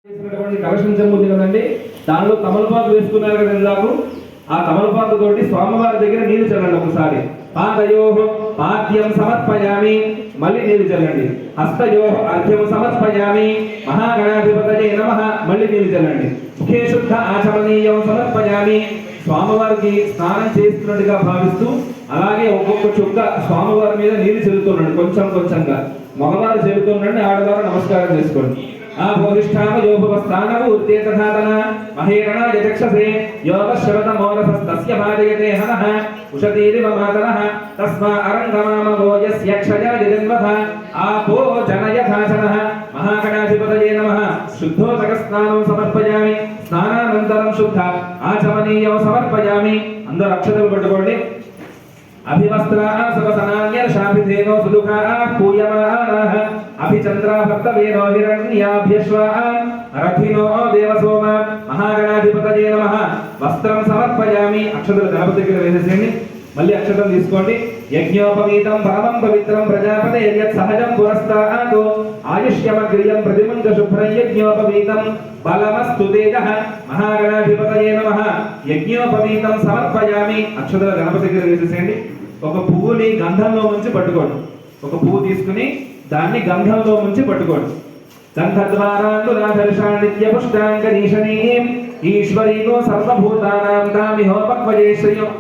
కలశం చెంబుంది కదండి, దానిలో తమలపాకు వేసుకున్నారు కదా ఇందాకు. ఆ తమలపాకు తోటి స్వామివారి దగ్గర నీళ్లు చల్లండి ఒకసారి. పాదయో పాద్యం సమర్పయామి, మళ్ళీ నీళ్లు చల్లండి. హస్తయో అర్ఘ్యం సమర్పయామి, మహాగణాధిపతయే నమః, మళ్ళీ నీళ్లు చల్లండి. ముఖే శుద్ధ ఆచమనీయం సమర్పయామి, స్వామివారికి స్నానం చేస్తున్నట్టుగా భావిస్తూ అలాగే ఒక్కొక్క చుక్క స్వామివారి మీద నీళ్లు చల్లుతున్నాడు. కొంచెం కొంచెంగా మగవారు చల్లుతున్నాడు, ఆడవారు నమస్కారం చేసుకోండి. ఆభోధిష్ఠామ యోభవస్థానము ఉత్తేతధాతన మహేరణ యజక్షసే యోగశ్రవతమోరసస్తస్య భాజయతే హనః ఉషతీరివ మాతరః తస్మా అరంగమామవో యస్య క్షయా జగన్వథ ఆపో జనయథాచనః. మహాగణాధిపతయే నమః. శుద్ధోదక స్నానం సమర్పయామి, స్నానానంతరం శుద్ధ ఆచమనీయం సమర్పయామి. అందరూ అక్షతలు పట్టుకోండి. అభివస్త్రాః సువసనాన్యర్షాభిధేనో సుదుఃఖాః పూయమానాః అభిచంద్రాః భక్తవేనో హిరణ్యాభ్యశ్వాః రథినో దేవసోమ. మహాగణాధిపతయే నమః. వస్త్రం సమర్పయామి. అక్షతలు గణపతి దగ్గర వేసేసేయండి. మళ్ళీ అక్షతలు తీసుకోండి. యజ్ఞోపవీతం పరమం పవిత్రం ప్రజాపతే యత్ సహజం పురస్తాతో ఆయుష్యమగ్రియం ప్రతిముంచ శుభ్రం యజ్ఞోపవీతం బలమస్తు తేజః. మహాగణాధిపతయే నమః. యజ్ఞోపవీతం సమర్పయామి. అక్షతలు గణపతి దగ్గర వేసేసేయండి. ఒక పువ్వుని గంధంలో ముంచి పట్టుకోండి. ఒక పువ్వు తీసుకుని దాన్ని గంధంలో ముంచి పట్టుకోండి. గంధద్వారాంగురాధర్షాణిత్య పుష్టాంగరీషణీం ఈశ్వరీగో సర్వభూతానాం దామిహోపక్వజే శ్రియం.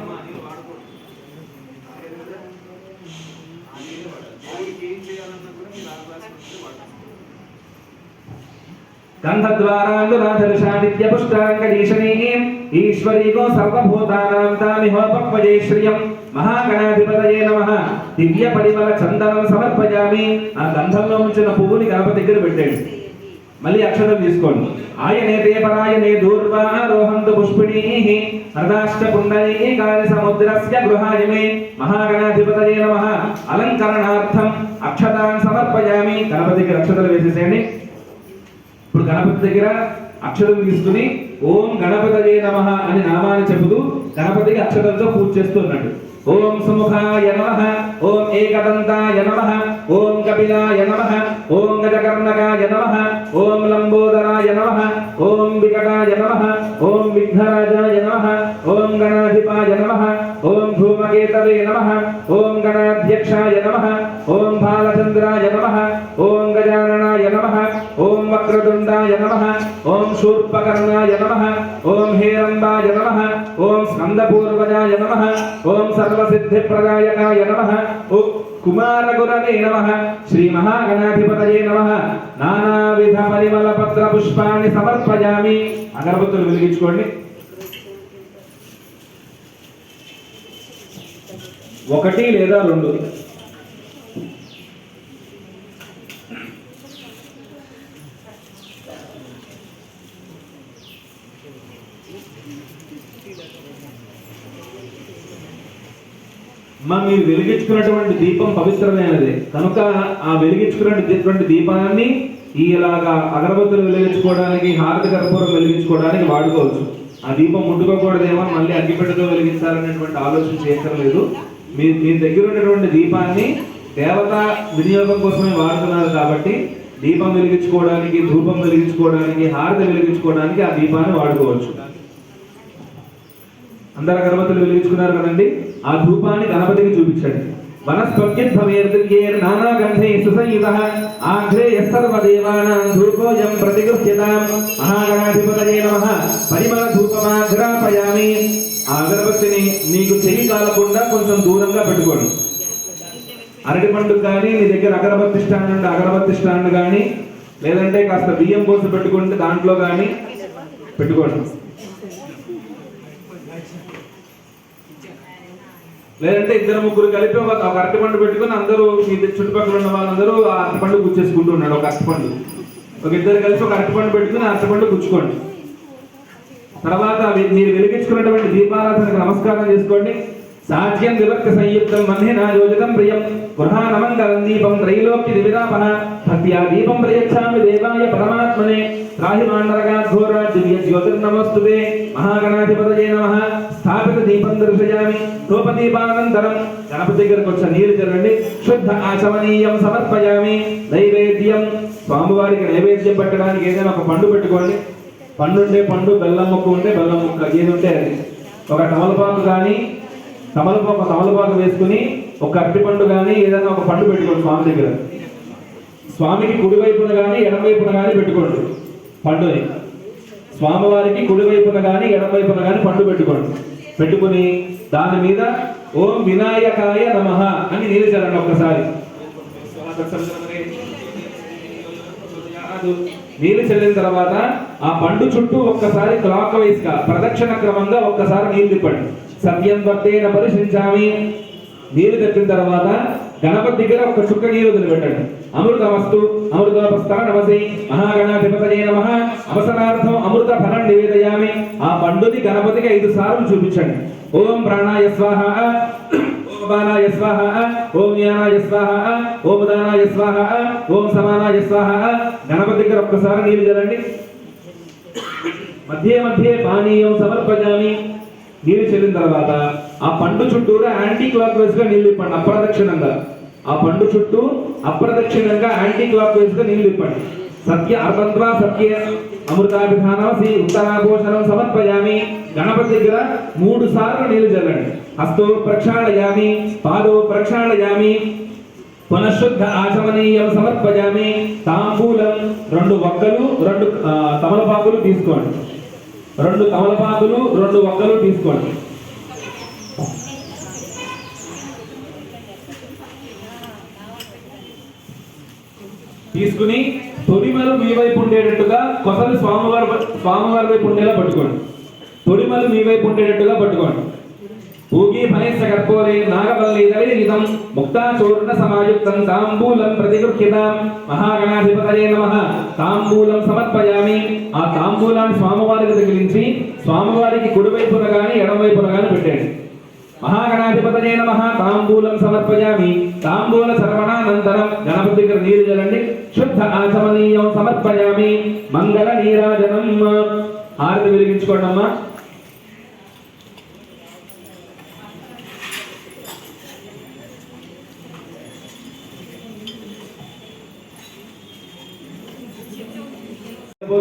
గంధద్వారాంగురాధర్షాణిత్య పుష్టాంగరీషణీం ఈశ్వరీగో సర్వభూతానాం దామిహోపక్వజే శ్రియం. మహాగణాధిపతయే నమః. దివ్య పరిమళ చందనం సమర్పయామి. ఆ గంధంలో ఉంచిన పువ్వుని గణపతి దగ్గర పెట్టండి. మళ్ళీ అక్షరం తీసుకోండి. ఆయనే దేవరాయనే దూర్వారోహంతు పుష్పిణీః హృదాశ్చ పుండరీకాని సముద్రస్య గృహాయమే. మహాగణాధిపతయే నమః. అలంకరణార్థం అక్షతాన్ సమర్పయామి. గణపతి దగ్గర అక్షతలు వేసేసేయండి. ఇప్పుడు గణపతి దగ్గర అక్షరం తీసుకుని ఓం గణపతయే నమః అని నామాన్ని చెబుతూ గణపతికి అక్షరంతో పూజ చేస్తున్నట్టు. ఓం సుముఖాయ నమః, ఓం ఏకదంతాయ నమః, ఓం కపిలాయ నమః, ఓం గజకర్ణకాయ నమః, ఓం లంబోదరాయ నమః, ఓం వికటాయ నమః, ఓం విఘ్నరాజాయ నమః, ఓం గణాధిపాయ నమః, ఓం ధూమకేతవే నమః, ఓం గణాధ్యక్షాయ నమః, ఓం బాలచంద్రాయ నమః, ఓం గజాననాయ నమః, ఓం వక్రతుండాయ నమః, ఓం శూర్పకర్ణాయ నమః, ఓం హేరంబాయ నమః, ఓం స్కందపూర్వజాయ నమః, ఓం సర్వసిద్ధిప్రదాయకాయ నమః, ఓం కుమారగురవే నమః. శ్రీ మహాగణాధిపతయే నమః. నానావిధ పరిమళ పత్ర పుష్పాన్ని సమర్పయామి. అగరబత్తులు వెలిగించుకోండి. ఒకటి లేదా రెండు. మీరు వెలిగించుకున్నటువంటి దీపం పవిత్రమైనది కనుక ఆ వెలిగించుకున్నటువంటి దీపాన్ని ఇలాగా అగరబత్తులు వెలిగించుకోవడానికి, హారతి కర్పూరం వెలిగించుకోవడానికి వాడుకోవచ్చు. ఆ దీపం ముట్టుకోకూడదేమో మళ్ళీ అగ్గిపెట్టెతో వెలిగించాలనేటువంటి ఆలోచన చేయక్కర్లేదు. మీ దగ్గర ఉన్నటువంటి దీపాన్ని దేవతా వినియోగం కోసమే వాడుతున్నారు కాబట్టి దీపం వెలిగించుకోవడానికి, ధూపం వెలిగించుకోవడానికి, హారతి వెలిగించుకోవడానికి ఆ దీపాన్ని వాడుకోవచ్చు. అందరు అగరబత్తులు వెలిగించుకున్నారు కదండి. ఆ ధూపాన్ని గణపతికి చూపించండి. వనస్పత్యుద్భవేర్దిర్యేర్ నానాగంధే సుసంయుతః ఆఘ్రేయ సర్వదేవానాం ధూపోయం ప్రతిగృహ్యతాం. మహాగణాధిపతయే నమః. పరిమళ ధూపమాఘ్రాపయామి. ఆ అగరబత్తిని నీకు చెయ్యి కాలకుండా కొంచెం దూరంగా పెట్టుకోండి. అరటిపండు కానీ నీ దగ్గర అగరబత్తి స్టాండ్ ఉంటే అగరబత్తి స్టాండ్ కానీ, లేదంటే కాస్త బియ్యం పోసి పెట్టుకుంటే దాంట్లో కానీ పెట్టుకోండి. లేదంటే ఇద్దరు ముగ్గురు కలిపి ఒక అరటిపండు పెట్టుకుని అందరూ మీ చుట్టుపక్కల ఉన్న వాళ్ళందరూ ఆ అరటిపండు గుచ్చేసుకుంటూ ఉన్నాడు. ఒక అరటిపండు ఒక ఇద్దరు కలిసి ఒక అరటిపండు పెట్టుకుని అరటిపండు గుచ్చుకోండి. తర్వాత మీరు వెలిగించుకున్నటువంటి దీపారాధనకు నమస్కారం చేసుకోండి. సాధ్యం విభక్త సంయుక్తం మన్యనా యోజితం ప్రియం గృహానమంగళం దీపం త్రైలోక్య దివిదాపన భక్త్యా దీపం ప్రయచ్ఛామి దేవాయ పరమాత్మనే త్రాహిమాండరగాఘోరా దివ్య జ్యోతిర్నమస్తుతే మహాగణాధిపతయే నమః స్థాపిత దీపం దర్శయామి ధూపదీపానంతరం గణపతి దగ్గరకు వచ్చి నీరు చల్లండి శుద్ధ ఆచమనీయం సమర్పయామి నైవేద్యం స్వామివారికి నైవేద్యం పెట్టడానికి ఏదైనా ఒక పండు పెట్టుకోండి పండు ఉంటే పండు బెల్లం ముక్క ఉంటే బెల్లం ముక్క ఏది ఉంటే అది ఒక తమలపాకు కానీ తమలపాకు వేసుకుని ఒక అరటిపండు కానీ ఏదైనా ఒక పండు పెట్టుకోండి స్వామి దగ్గర స్వామికి కుడివైపున కానీ ఎడమవైపున కానీ పెట్టుకోండి పండుని స్వామివారికి కుడివైపున కానీ ఎడమవైపున కానీ పండు పెట్టుకుని దాని మీద ఓం వినాయకాయ నమః అని నీళ్ళు చల్లండి ఒక్కసారి నీళ్ళు చల్లిన తర్వాత ఆ పండు చుట్టూ ఒక్కసారి క్లాక్ వైజ్ గా ప్రదక్షిణ క్రమంగా ఒక్కసారి నీళ్ళు తిప్పండి సత్యం వర్తేన పరిశించామి నీరు తప్పిన తర్వాత గణపతి దగ్గర ఒక చుక్క నీరు వదిలిపెట్టండి అమృతమస్తు అమృతోపస్థాన నమసి మహాగణాధిపతయే నమః అవసరార్థం అమృత ఫలం నివేదయామి ఆ పండుని గణపతికి 5 సార్లు చూపించండి ఓం ప్రాణాయ స్వాహ ఓం బాణాయ స్వాహ ఓం జ్ఞానాయ స్వాహ ఓం దానాయ స్వాహ ఓం సమానాయ స్వాహ గణపతి దగ్గర ఒక్కసారి నీరు చల్లండి మధ్య పానీయం సమర్పయామి నీరు చెల్లిన తర్వాత ఆ పండు చుట్టూరా యాంటీ క్లాక్ వైజ్ గా నీళ్ళు ఇప్పండి అప్రదక్షిణంగా ఆ పండు చుట్టూ అప్రదక్షిణంగా యాంటీ క్లాక్ వైజ్ గా నీళ్ళు ఇప్పండి సత్య అర్బంధ్వా సత్య అమృతాభిధానమసి ఉత్తరాభూషణం సమర్పయామి గణపతి దగ్గర 3 సార్లు నీళ్ళు చల్లండి హస్తో ప్రక్షాళయామి పాదో ప్రక్షాళయామి పునఃశుద్ధ ఆచమనీయం సమర్పయామి తాంబూలం 2 వక్కలు 2 తమలపాకులు తీసుకోండి 2 తమలపాకులు 2 వక్కలు తీసుకోండి తీసుకుని తొడిమలు మీ వైపు ఉండేటట్టుగా కొసలు స్వామివారి వైపు ఉండేలా పట్టుకోండి తొడిమలు మీ వైపు ఉండేటట్టుగా పట్టుకోండి ఊగి ఫణేశ కర్పూరే నాగవల్లి దళితం ముక్తాచూర్ణ సమాయుక్తం తాంబూలం ప్రతిగృహ్యతాం మహాగణాధిపతయే నమః తాంబూలం సమర్పయామి ఆ తాంబూలాన్ని స్వామివారికి తగిలించి స్వామివారికి కుడివైపున గాని ఎడమవైపున గాని పెట్టండి మహాగణాధిపతయే నమః తాంబూలం సమర్పయామి తాంబూల సర్వణానంతరం గణపతి దగ్గర నీరు చల్లండి శుద్ధ ఆచమనీయం సమర్పయామి మంగళ నీరాజనం హారతి వెలిగించుకోండి అమ్మా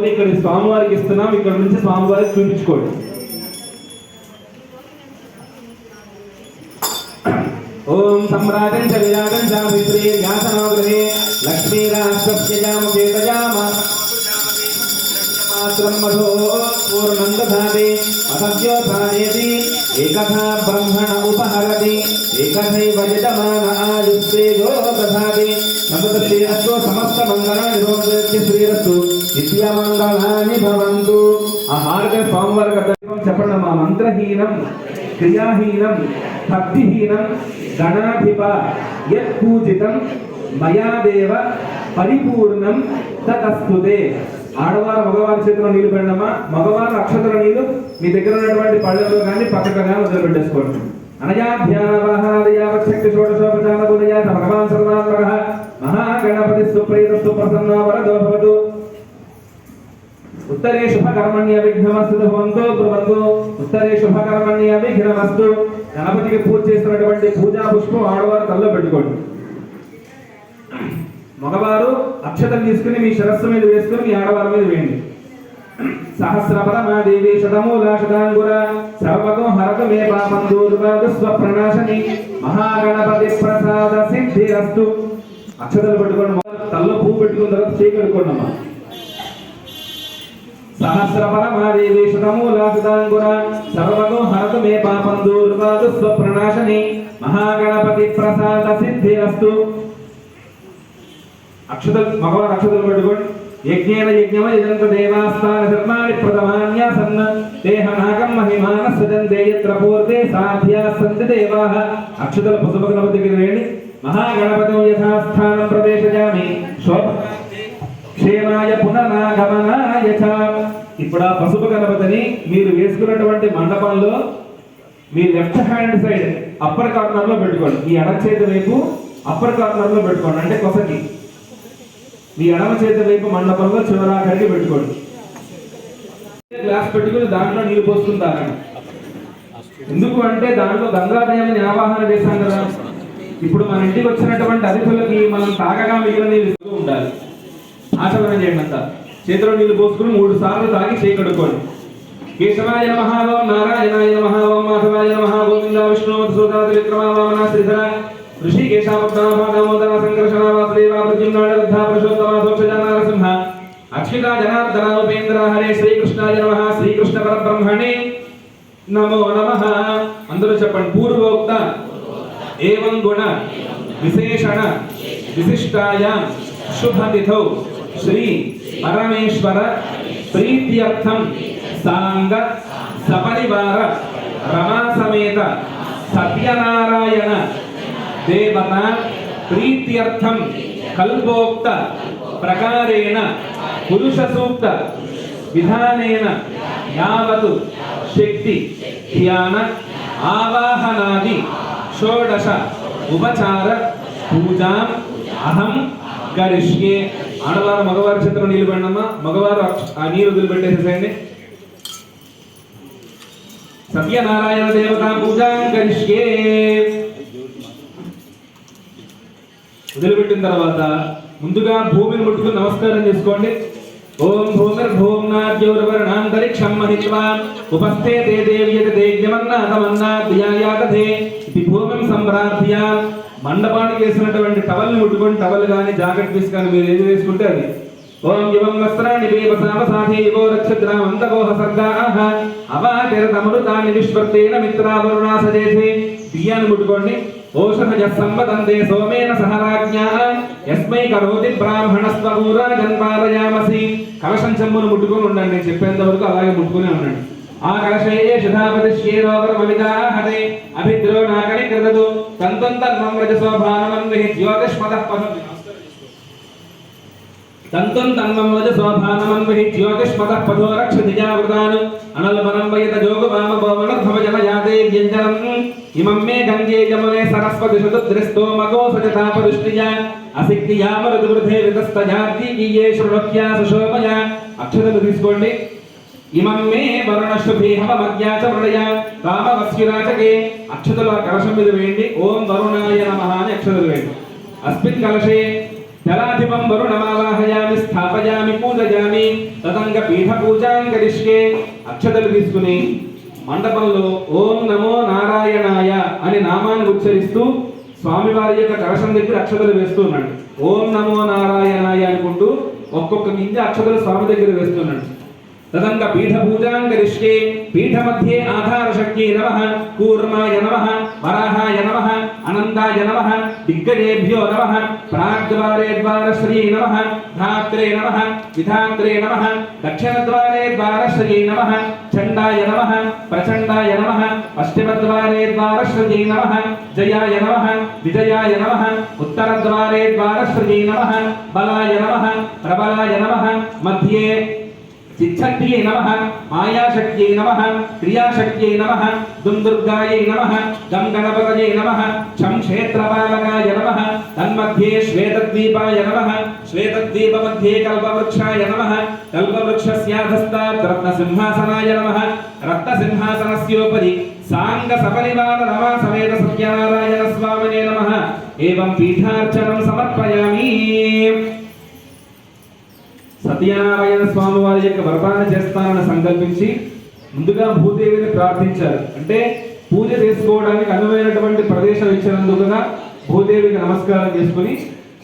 ఇక్కడ స్వామివారికి ఇస్తున్నాం ఇక్కడ నుంచి స్వామివారికి చూపించుకోండి ఓం సమ్రాజం చ విరాజం చ విప్రే యాసనాగ్రహే లక్ష్మీరాష్ట్రస్యజాముకేతయామాత్రం మధో పూర్ణం దధాతి అసద్యోధానేతి ఏకథా బ్రహ్మణ ఉపహరతి ఏకథైవ యజమాన ఆయుస్తేజో దధాతి నమస్తే సమస్త మంగళాని భవంతు శ్రీరస్తు నిత్యమంగళాని భవంతు ఆ హారతి స్వామివారికి చెప్పండి మా మంత్రహీనం క్రియాహీనం భక్తిహీనం గణాధిప యత్ పూజితం మయా దేవ పరిపూర్ణం తదస్తుతే ఆడవారు మగవారి చేతిలో నీళ్లు పెట్టడమా మగవారు అక్షతల నీళ్లు మీ దగ్గర ఉన్నటువంటి పళ్ళలో కానీ పక్కన కానీ వదిలిపెట్టేసుకోండి అనయాధ్యానవాహారయావశక్తి షోడశోపచారబుదయ భగవాన్ సర్వాత్మకః మహాగణపతి సుప్రీతస్తు ప్రసన్నో వరదో భవతు उत्तरे शुभकर्मण्य विघ्नमस्तु भवन्तु ब्रुवन्तु उत्तरे शुभकर्मण्य विघ्नमस्तु గణపతికి పూజ చేస్తున్నటువంటి పూజా పుష్పం ఆడవారు తల్లో పెట్టుకోండి మగవారు అక్షతలు తీసుకుని మీ శిరస్సు మీద వేసుకుని మీ ఆడవారి మీద వేయండి సహస్రపరమాదేవి శతమూలా శతాంగుర సర్వతో హరత మే పాపం దూర్వాదు స్వప్రణాశని మహాగణపతి ప్రసాద సిద్ధిరస్తు అక్షతలు పెట్టుకోండి తల్లో పువ్వు పెట్టుకున్న తర్వాత చేయి కడుక్కోండి అమ్మా सहस्रपरमादेवी शतमूला शतांकुरा सर्वतो हरतु मे पापं दूर्वादु स्वप्रणाशने महागणपति प्रसाद सिद्धिरस्तु अक्षतल मगवार अक्षतल पट्टुकोंडि यज्ञेन यज्ञमयजन्त देवास्तान धर्माणि प्रथमान्यासन्न देहनागं महिमान सजन्ते यत्र पूर्वे साध्या सन्ति देवाः अक्षतल पशुपगणपतिకి వేయండి महागणपतिं यथास्थानं प्रवेशयामि शोभ క్షేమాయ పునరాగమనాయ చ ఇప్పుడు ఆ పసుపు గణపతిని మీరు వేసుకున్నటువంటి మండపంలో మీ left hand side upper corner లో పెట్టుకోండి. ఈ ఎడమ చేతి వైపు అప్పర్ కార్నర్ లో పెట్టుకోండి, అంటే కొసకి. మీ ఎడమ చేతి వైపు మండపంలో చివరాఖరికి పెట్టుకోండి. గ్లాస్ పెట్టుకుని దాంట్లో నీళ్ళు పోసుకుని తాగండి. ఎందుకు అంటే దాంట్లో గంగాదేవిని ఆవాహన చేశాం కదా. ఇప్పుడు మన ఇంటికి వచ్చినటువంటి అతిథులకి మనం తాగగా మిగిలిన నీళ్ళు ఇస్తూ ఉండాలి. ఆచరణ చేయండి అంతా. చేతిలో నీళ్ళు పోసుకుని 3 సార్లు తాగి చేయి కడుక్కోండి. కేశవాయ నమః, ఓం నారాయణాయ నమః, ఓం మాధవాయ నమః, గోవింద విష్ణు మధుసూదన త్రివిక్రమ వామన శ్రీధర ఋషికేశావతార దామోదర సంకర్షణ వాసుదేవ ప్రద్యుమ్నాడ వృద్ధ పురుషోత్తమ దోక్షజ నరసింహ అక్షితా జనార్దన ఉపేంద్ర హరే శ్రీకృష్ణాయ నమః, శ్రీకృష్ణ పరబ్రహ్మణే నమో నమః. అందరూ చెప్పండి. పూర్వోక్త ఏవం గుణ విశేషణ విశిష్టాయాం శుభతిథౌ శ్రీ పరమేశ్వర ప్రీత్యర్థం సాంగ సపరివార రమా సమేత సత్యనారాయణ దేవత ప్రీత్యర్థం కల్పోక్త ప్రకారేణ పురుష సూక్త విధానేన యావత్ శక్తి ధ్యాన ఆవాహనాది షోడశ ఉపచార పూజాం అహం కరిష్యే. ఆడవారు మగవారి చిత్రం నిలబడినమ్మా. మగవారు ఆ నీరు వదిలిపెట్టేసేయండి. సత్యనారాయణ దేవత పూజాం కరిష్యే. వదిలిపెట్టిన తర్వాత ముందుగా భూమిని ముట్టుకుని నమస్కారం చేసుకోండి. ఓం భూమిర్భూమ్నాద్యౌరవర్ణాంతరిక్షం మహిత్వా ఉపస్థేతే దేవ్యతే దేవ్యమన్నాతమన్నాద్యాయాతతే ఇది భూమిం సంప్రార్థ్య. మండపానికి వేసినటువంటి టవల్ని ముట్టుకొని, టవల్ కానీ జాకెట్ పీస్ కానీ మీరు ఏది వేసుకుంటే అది. ఓం యువం వస్త్రాణి వేవసావసాధే యువో రక్షద్రామంతగోహ సర్గాః అవాతిరతమృతాని విశ్వర్తేన మిత్రావరుణా సజేధే. బియ్యాన్ని ముట్టుకోండి. ఓషధయ సంవదందే సోమేన సహరాజ్ఞా యస్మై కరోతి బ్రాహ్మణస్వూరా జన్పాదయామసి. కలశం చెంబును ముట్టుకొని ఉండండి. నేను చెప్పేంత వరకు అలాగే ముట్టుకునే ఉండండి. ఆ కలశే శుధాపతిశ్యేరోవరమవిదాహతే అభిద్రో నాకని కృతదు తంతం రజసో భానమన్విః జ్యోతిష్మదః పదతి తంతం తన్మం రజసో భానమన్విః జ్యోతిష్మదః పదో రక్షతిజావృతాన్ అనల్పనం వయత జోగవామభవనర్భవజనయాతే వ్యంజనం ఇమం మే గంగే యమునే సరస్వతి శుద్ధృస్తో మగో సజతాపదుష్టియ అసిక్తియామరుదువృధే వితస్తజార్దీయే శృణోక్యా సుశోమయ. అక్షతలు తీసుకోండి. ఇమం మే వరుణశుభే హవమజ్ఞాచ మృడయ కామవస్యురాచకే. అక్షతలు ఆ కలశం మీద వేయండి. ఓం వరుణాయ నమః అని అక్షతలు వేయండి. అస్మిన్ కలశే జలాధిపం వరుణమావాహయామి స్థాపయామి పూజయామి తదంగ పీఠ పూజాం కరిష్యే. అక్షతలు తీసుకుని మండపంలో ఓం నమో నారాయణాయ అని నామాన్ని ఉచ్చరిస్తూ స్వామివారి యొక్క కలశం దగ్గర అక్షతలు వేస్తున్నాడు. ఓం నమో నారాయణాయ అనుకుంటూ ఒక్కొక్క గింజ అక్షతలు స్వామి దగ్గర వేస్తున్నాడు. తదంగ పీఠ పూజాం కరిష్యే. పీఠ మధ్యే ఆధార శక్తి నమః, కూర్మాయ నమః, వరాహాయ నమః, అనంతాయ నమః, దిగ్గజేభ్యో నమః, ప్రాగ్ద్వారే ద్వారశ్రీ నమః, ధాత్రే నమః, విధాత్రే నమః, దక్షిణద్వారే ద్వారశ్రీ నమః, చండాయ నమః, ప్రచండాయ నమః, పశ్చిమద్వారే ద్వారశ్రీ నమః, జయాయ నమః, విజయాయ నమః, ఉత్తరద్వారే ద్వారశ్రీ నమః, బలాయ నమః, ప్రబలాయ నమః, మధ్యే చిచ్చక్తియే నమః, మాయాశక్తియే నమః, క్రియాశక్తియే నమః, దుందుర్గాయే నమః, గం గణపతయే నమః, ఛం క్షేత్రపాలకాయ నమః, తన్మధ్యే శ్వేతద్వీపాయ నమః, శ్వేతద్వీపమధ్యే కల్పవృక్షాయ నమః, కల్పవృక్షస్యాధస్తాత్ రత్నసింహాసనాయ నమః, రత్నసింహాసనస్యోపరి సాంగ సపరివార రమా సమేత సత్యనారాయణ స్వామినే నమః. ఏవం పీఠార్చనం సమర్పయామి. సత్యనారాయణ స్వామి వారి యొక్క వ్రతాన్ని చేస్తానని సంకల్పించి ముందుగా భూదేవిని ప్రార్థించారు. అంటే పూజ చేసుకోవడానికి అనువైనటువంటి ప్రదేశం ఇచ్చినందుకుగా భూదేవికి నమస్కారం చేసుకుని,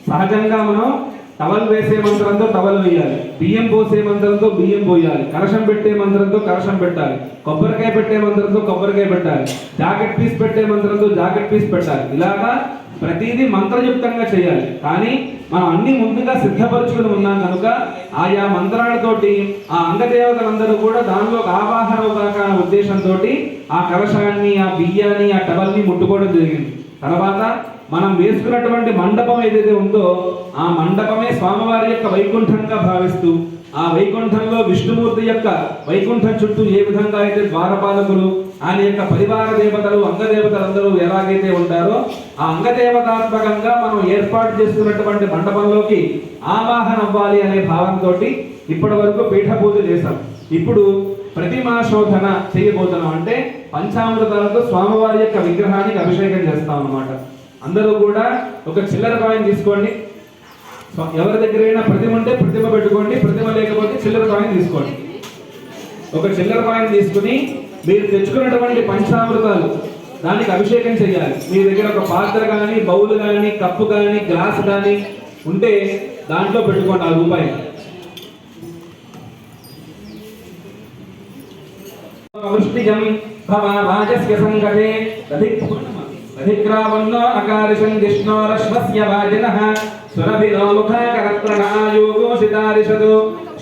సహజంగా మనం టవల్ వేసే మంత్రంతో టవల్ వేయాలి, బియ్యం పోసే మంత్రంతో బియ్యం పోయాలి, కలశం పెట్టే మంత్రంతో కలశం పెట్టాలి, కొబ్బరికాయ పెట్టే మంత్రంతో కొబ్బరికాయ పెట్టాలి, జాకెట్ పీస్ పెట్టే మంత్రంతో జాకెట్ పీస్ పెట్టాలి. ఇలాగా ప్రతిదీ మంత్రయుక్తంగా చేయాలి. కానీ మనం అన్ని ముందుగా సిద్ధపరుచుకుని ఉన్నాం కనుక ఆయా మంత్రాలతోటి ఆ అంగదేవతలందరూ కూడా దానిలో ఆవాహన అనే ఉద్దేశంతో ఆ కలశాన్ని, ఆ బియ్యాన్ని, ఆ టవల్ని ముట్టుకోవడం జరిగింది. తర్వాత మనం వేసుకున్నటువంటి మండపం ఏదైతే ఉందో ఆ మండపమే స్వామివారి యొక్క వైకుంఠంగా భావిస్తూ ఆ వైకుంఠంలో విష్ణుమూర్తి యొక్క వైకుంఠం చుట్టూ ఏ విధంగా అయితే ద్వారపాలకులు ఆయన యొక్క పరివార దేవతలు అంగదేవతలందరూ ఎలాగైతే ఉంటారో ఆ అంగదేవతాత్మకంగా మనం ఏర్పాటు చేసుకున్నటువంటి మండపంలోకి ఆవాహన అవ్వాలి అనే భావంతో ఇప్పటి వరకు పీఠ పూజ చేశాం. ఇప్పుడు ప్రతిమా శోధన చేయబోతున్నాం. అంటే పంచామృతాలతో స్వామివారి యొక్క విగ్రహానికి అభిషేకం చేస్తాం అన్నమాట. అందరూ కూడా ఒక చిల్లర కాయిన్ తీసుకోండి. ఎవరి దగ్గరైనా ప్రతిమ ఉంటే ప్రతిమ పెట్టుకోండి, ప్రతిమ లేకపోతే చిల్లర కాయిన్ తీసుకోండి. ఒక చిల్లర కాయిన్ తీసుకుని మీరు తెచ్చుకున్నటువంటి పంచామృతాలు దానికి అభిషేకం చేయాలి. మీ దగ్గర ఒక పాత్ర కానీ, బౌల్ కానీ, కప్పు కానీ, గ్లాస్ కానీ ఉంటే దాంట్లో పెట్టుకోండి. ₹1 వృష్టిజం భవాజస్య సంగతే అధిగ్రావన్నో అకారిషం జిష్ణోరశ్వస్య వాజినః సురభిలో ముఖాకరత్రణాయోగోషితారిషదు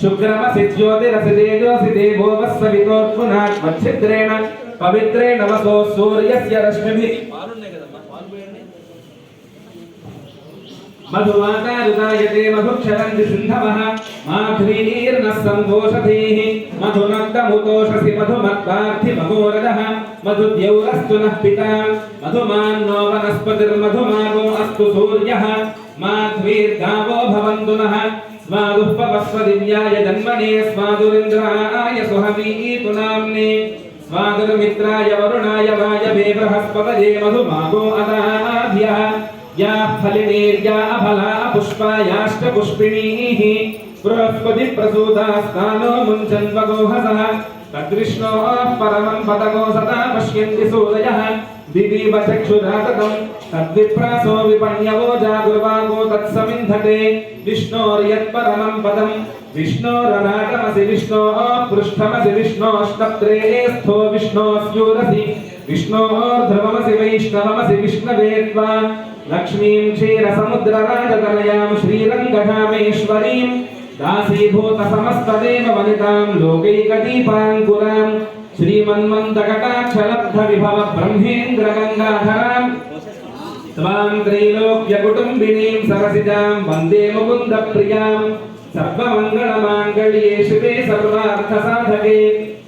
శుక్రమసి జ్యోతిరసి తేజోసి దేవో వస్సవితోత్పునాత్ వచ్చిద్రేణ పవిత్రేణ వసో సూర్యస్య రశ్మిభిః మధువాకారుదాయతే మధుక్షరంతి సింధవః మాధ్వీర్నః సంఘోషధీః మధునక్తముతోషసి మధుమత్పార్థి మఘోరజః మధుద్యౌరస్తు నః పితా మధుమాన్నో వనస్పతిర్మధుమాగో అస్తు సూర్యః మాధ్వీర్గావో భవంతు నః స్వాదుఃపవస్వ దివ్యాయ జన్మనే స్వాదురింద్రాయ సుహవీతు నామ్నే స్వాదుర్మిత్రాయ వరుణాయ వాయవే బృహస్పతయే మధుమాగో అదాభ్యః या फलिनीर्या अफला पुष्पायाश्च पुष्पिणीः बृहस्पति प्रसूतास्तानो मुञ्चन्वगोहसः तद्विष्णोः परमं पदगो सदा पश्यन्ति सूरयः दिवीव चक्षुराततं तद्विप्रासो विपण्यवो जागृवागो तत्समिन्धते विष्णोर्यत्परमं पदं विष्णोरनाटमसि विष्णोः पृष्ठमसि विष्णोष्टप्त्रेस्थो विष्णोस्यूरसि विष्णोर्ध्रुवमसि वैष्णवमसि विष्णवे त्वा लक्ष्मीं क्षीरसमुद्रराजतनयां श्रीरङ्गधामेश्वरीं दासीभूतसमस्तदेव वनितां लोकैकदीपाङ्कुरां श्रीमन्मन्दकटाक्षलब्धविभव ब्रह्मेन्द्रगङ्गाधरां त्वां त्रैलोक्यकुटुम्बिनीं सरसिजां वन्दे मुकुन्दप्रियां सर्वमङ्गलमाङ्गल्ये शिवे सर्वार्थसाधके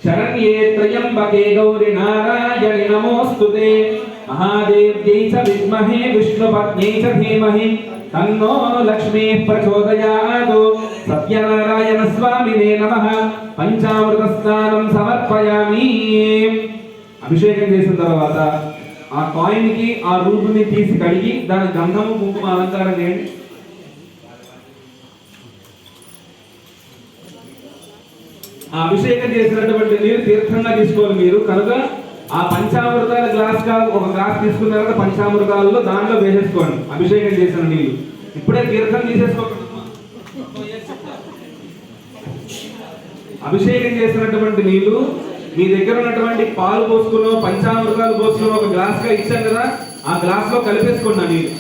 शरण्ये त्र्यम्बके गौरि नारायणि नमोऽस्तुते महादेव्यै च विद्महे विष्णुपत्न्यै च धीमहि तन्नो लक्ष्मीः प्रचोदयात् सत्यनारायण स्वामिने नमः పంచామృతస్నానం సమర్పయామి. అభిషేకం చేసిన తర్వాత ఆ కాయిన్ కి ఆ రూపుని తీసి కడిగి దాని గంధము కుంకుమ అలంకారం చేయండి. ఆ అభిషేకం చేసినటువంటి నీరు తీర్థంగా తీసుకోవాలి మీరు. కనుక ఆ పంచామృతాల ఒక గ్లాస్ తీసుకున్న తర్వాత పంచామృతాలలో దాంట్లో వేసేసుకోండి అభిషేకం చేసిన నీళ్ళు. ఇప్పుడే తీర్థం తీసేసుకోకండి. అభిషేకం చేసినటువంటి నీళ్లు మీ దగ్గర ఉన్నటువంటి పాలు పోసుకున్న పంచామృతాలు పోసుకున్న ఒక గ్లాస్ గా ఇచ్చాం కదా, ఆ గ్లాస్ లో కలిపేసుకోండి. నీళ్ళు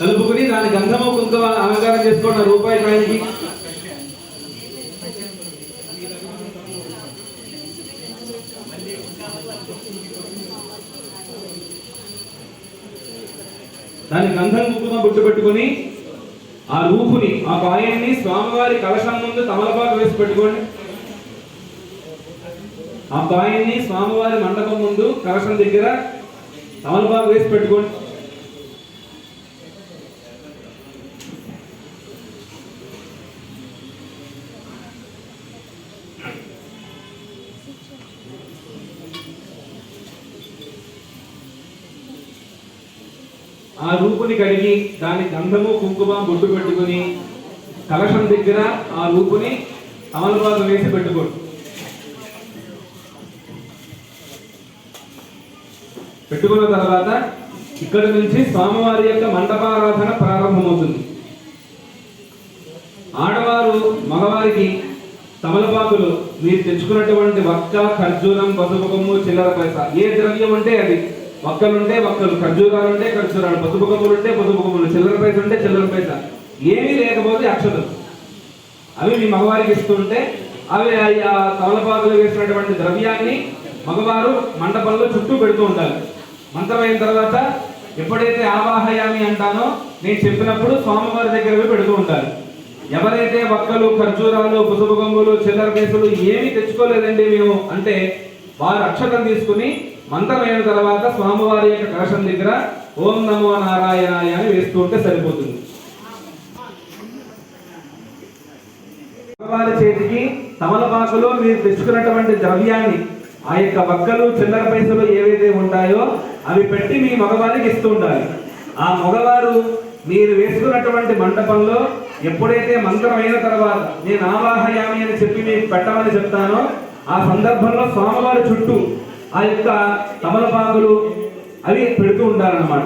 కలుపుకుని దాని గంధము కుంకుమ అలంకారం చేసుకోండి. రూపాయి కాయకి దాని గంధం కుంకుమ బుట్టు పెట్టుకుని ఆ రూపుని ఆ కాయన్ని స్వామివారి కలశం ముందు తమలపాకు వేసి పెట్టుకోండి. ఆ కాయన్ని స్వామివారి మండపం ముందు కలశం దగ్గర తమలపాకు వేసి పెట్టుకోండి. ఆ రూపుని కడిగి దాని గంధము కుంకుమ బొట్టు పెట్టుకుని కలశం దగ్గర ఆ రూపుని తమలపాకు వేసి పెట్టుకోండి. పెట్టుకున్న తర్వాత ఇక్కడ నుంచి స్వామివారి యొక్క మండపారాధన ప్రారంభమవుతుంది. ఆడవారు మగవారికి తమలపాకులు మీరు తెచ్చుకున్నటువంటి వక్క, ఖర్జూరం, పసుపు కొమ్ము, చిల్లర పైసా, ఏ ద్రవ్యం ఉంటే అది. వక్కలుంటే వక్కలు, ఖర్జూరాలుంటే ఖర్జూరాలు, పసుపు కొమ్ములుంటే పసుపు కొమ్ములు, చిల్లర పైస ఉంటే చిల్లర పైస, ఏమీ లేకపోతే అక్షతలు అవి మీ మగవారికి ఇస్తుంటే అవి ఆ తమలపాకులు వేసినటువంటి ద్రవ్యాన్ని మగవారు మండపంలో చుట్టూ పెడుతూ ఉండాలి. మంత్రం అయిన తర్వాత ఎప్పుడైతే ఆవాహయామి అంటానో నేను చెప్పినప్పుడు స్వామివారి దగ్గర పెడుతూ ఉంటారు. ఎవరైతే వక్కలు, ఖర్జూరాలు, పుసుపు గంగులు, చిల్లర కేసులు ఏమీ తెచ్చుకోలేదండి మేము అంటే వారు అక్షతం తీసుకుని మంత్రం అయిన తర్వాత స్వామివారి యొక్క కలశం దగ్గర ఓం నమో నారాయణాయ అని వేస్తూ ఉంటే సరిపోతుంది. మగవారి చేతికి తమలపాకులో మీరు తెచ్చుకున్నటువంటి ద్రవ్యాన్ని ఆ యొక్క వక్కలు, చిల్లర పైసలు ఏవైతే ఉంటాయో అవి పెట్టి మీ మగవారికి ఇస్తూ ఉండాలి. ఆ మగవారు మీరు వేసుకున్నటువంటి మండపంలో ఎప్పుడైతే మంత్రం అయిన తర్వాత నేను ఆవాహయామి అని చెప్పి మీకు పెట్టమని చెప్తానో ఆ సందర్భంలో స్వామివారి చుట్టూ ఆ యొక్క తమలపాకులు అవి పెడుతూ ఉండాలన్నమాట.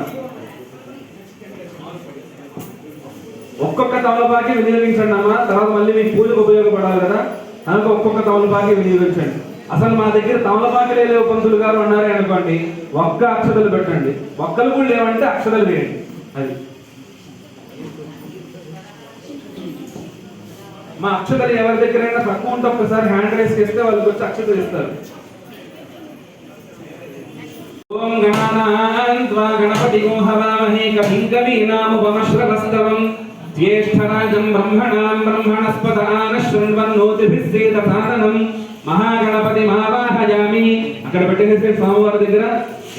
ఒక్కొక్క తమలపాకి వినియోగించండి అమ్మా, తర్వాత మళ్ళీ మీకు పూజకు ఉపయోగపడాలి కదా, కనుక ఒక్కొక్క తమలపాకి వినియోగించండి. అసలు మా దగ్గర తమలపాకులే లేవు పంతులు గారు అన్నారే అనుకోండి, ఒక్క అక్షతలు పెట్టండి. ఒక్కలు కూడా లేవంటే అక్షతలు వేయండి. అది మా అక్షతలు ఎవరి దగ్గరైనా తక్కువ ఉంటే ఒక్కసారి హ్యాండ్ రైస్ చేస్తే వాళ్ళకి వచ్చి అక్షతలు ఇస్తారు. ఓం గణానాన్త్వా గణపతిం హవామహే కవిం కవీనాముపమశ్రవస్తవం జ్యేష్ఠరాజం బ్రహ్మణాం బ్రహ్మణస్పత ఆనశృణ్వన్నోతిభిస్సేదసాదనం మహాగణపతిమావాహయామి. అక్కడ పెట్టేసే స్వామివారి దగ్గర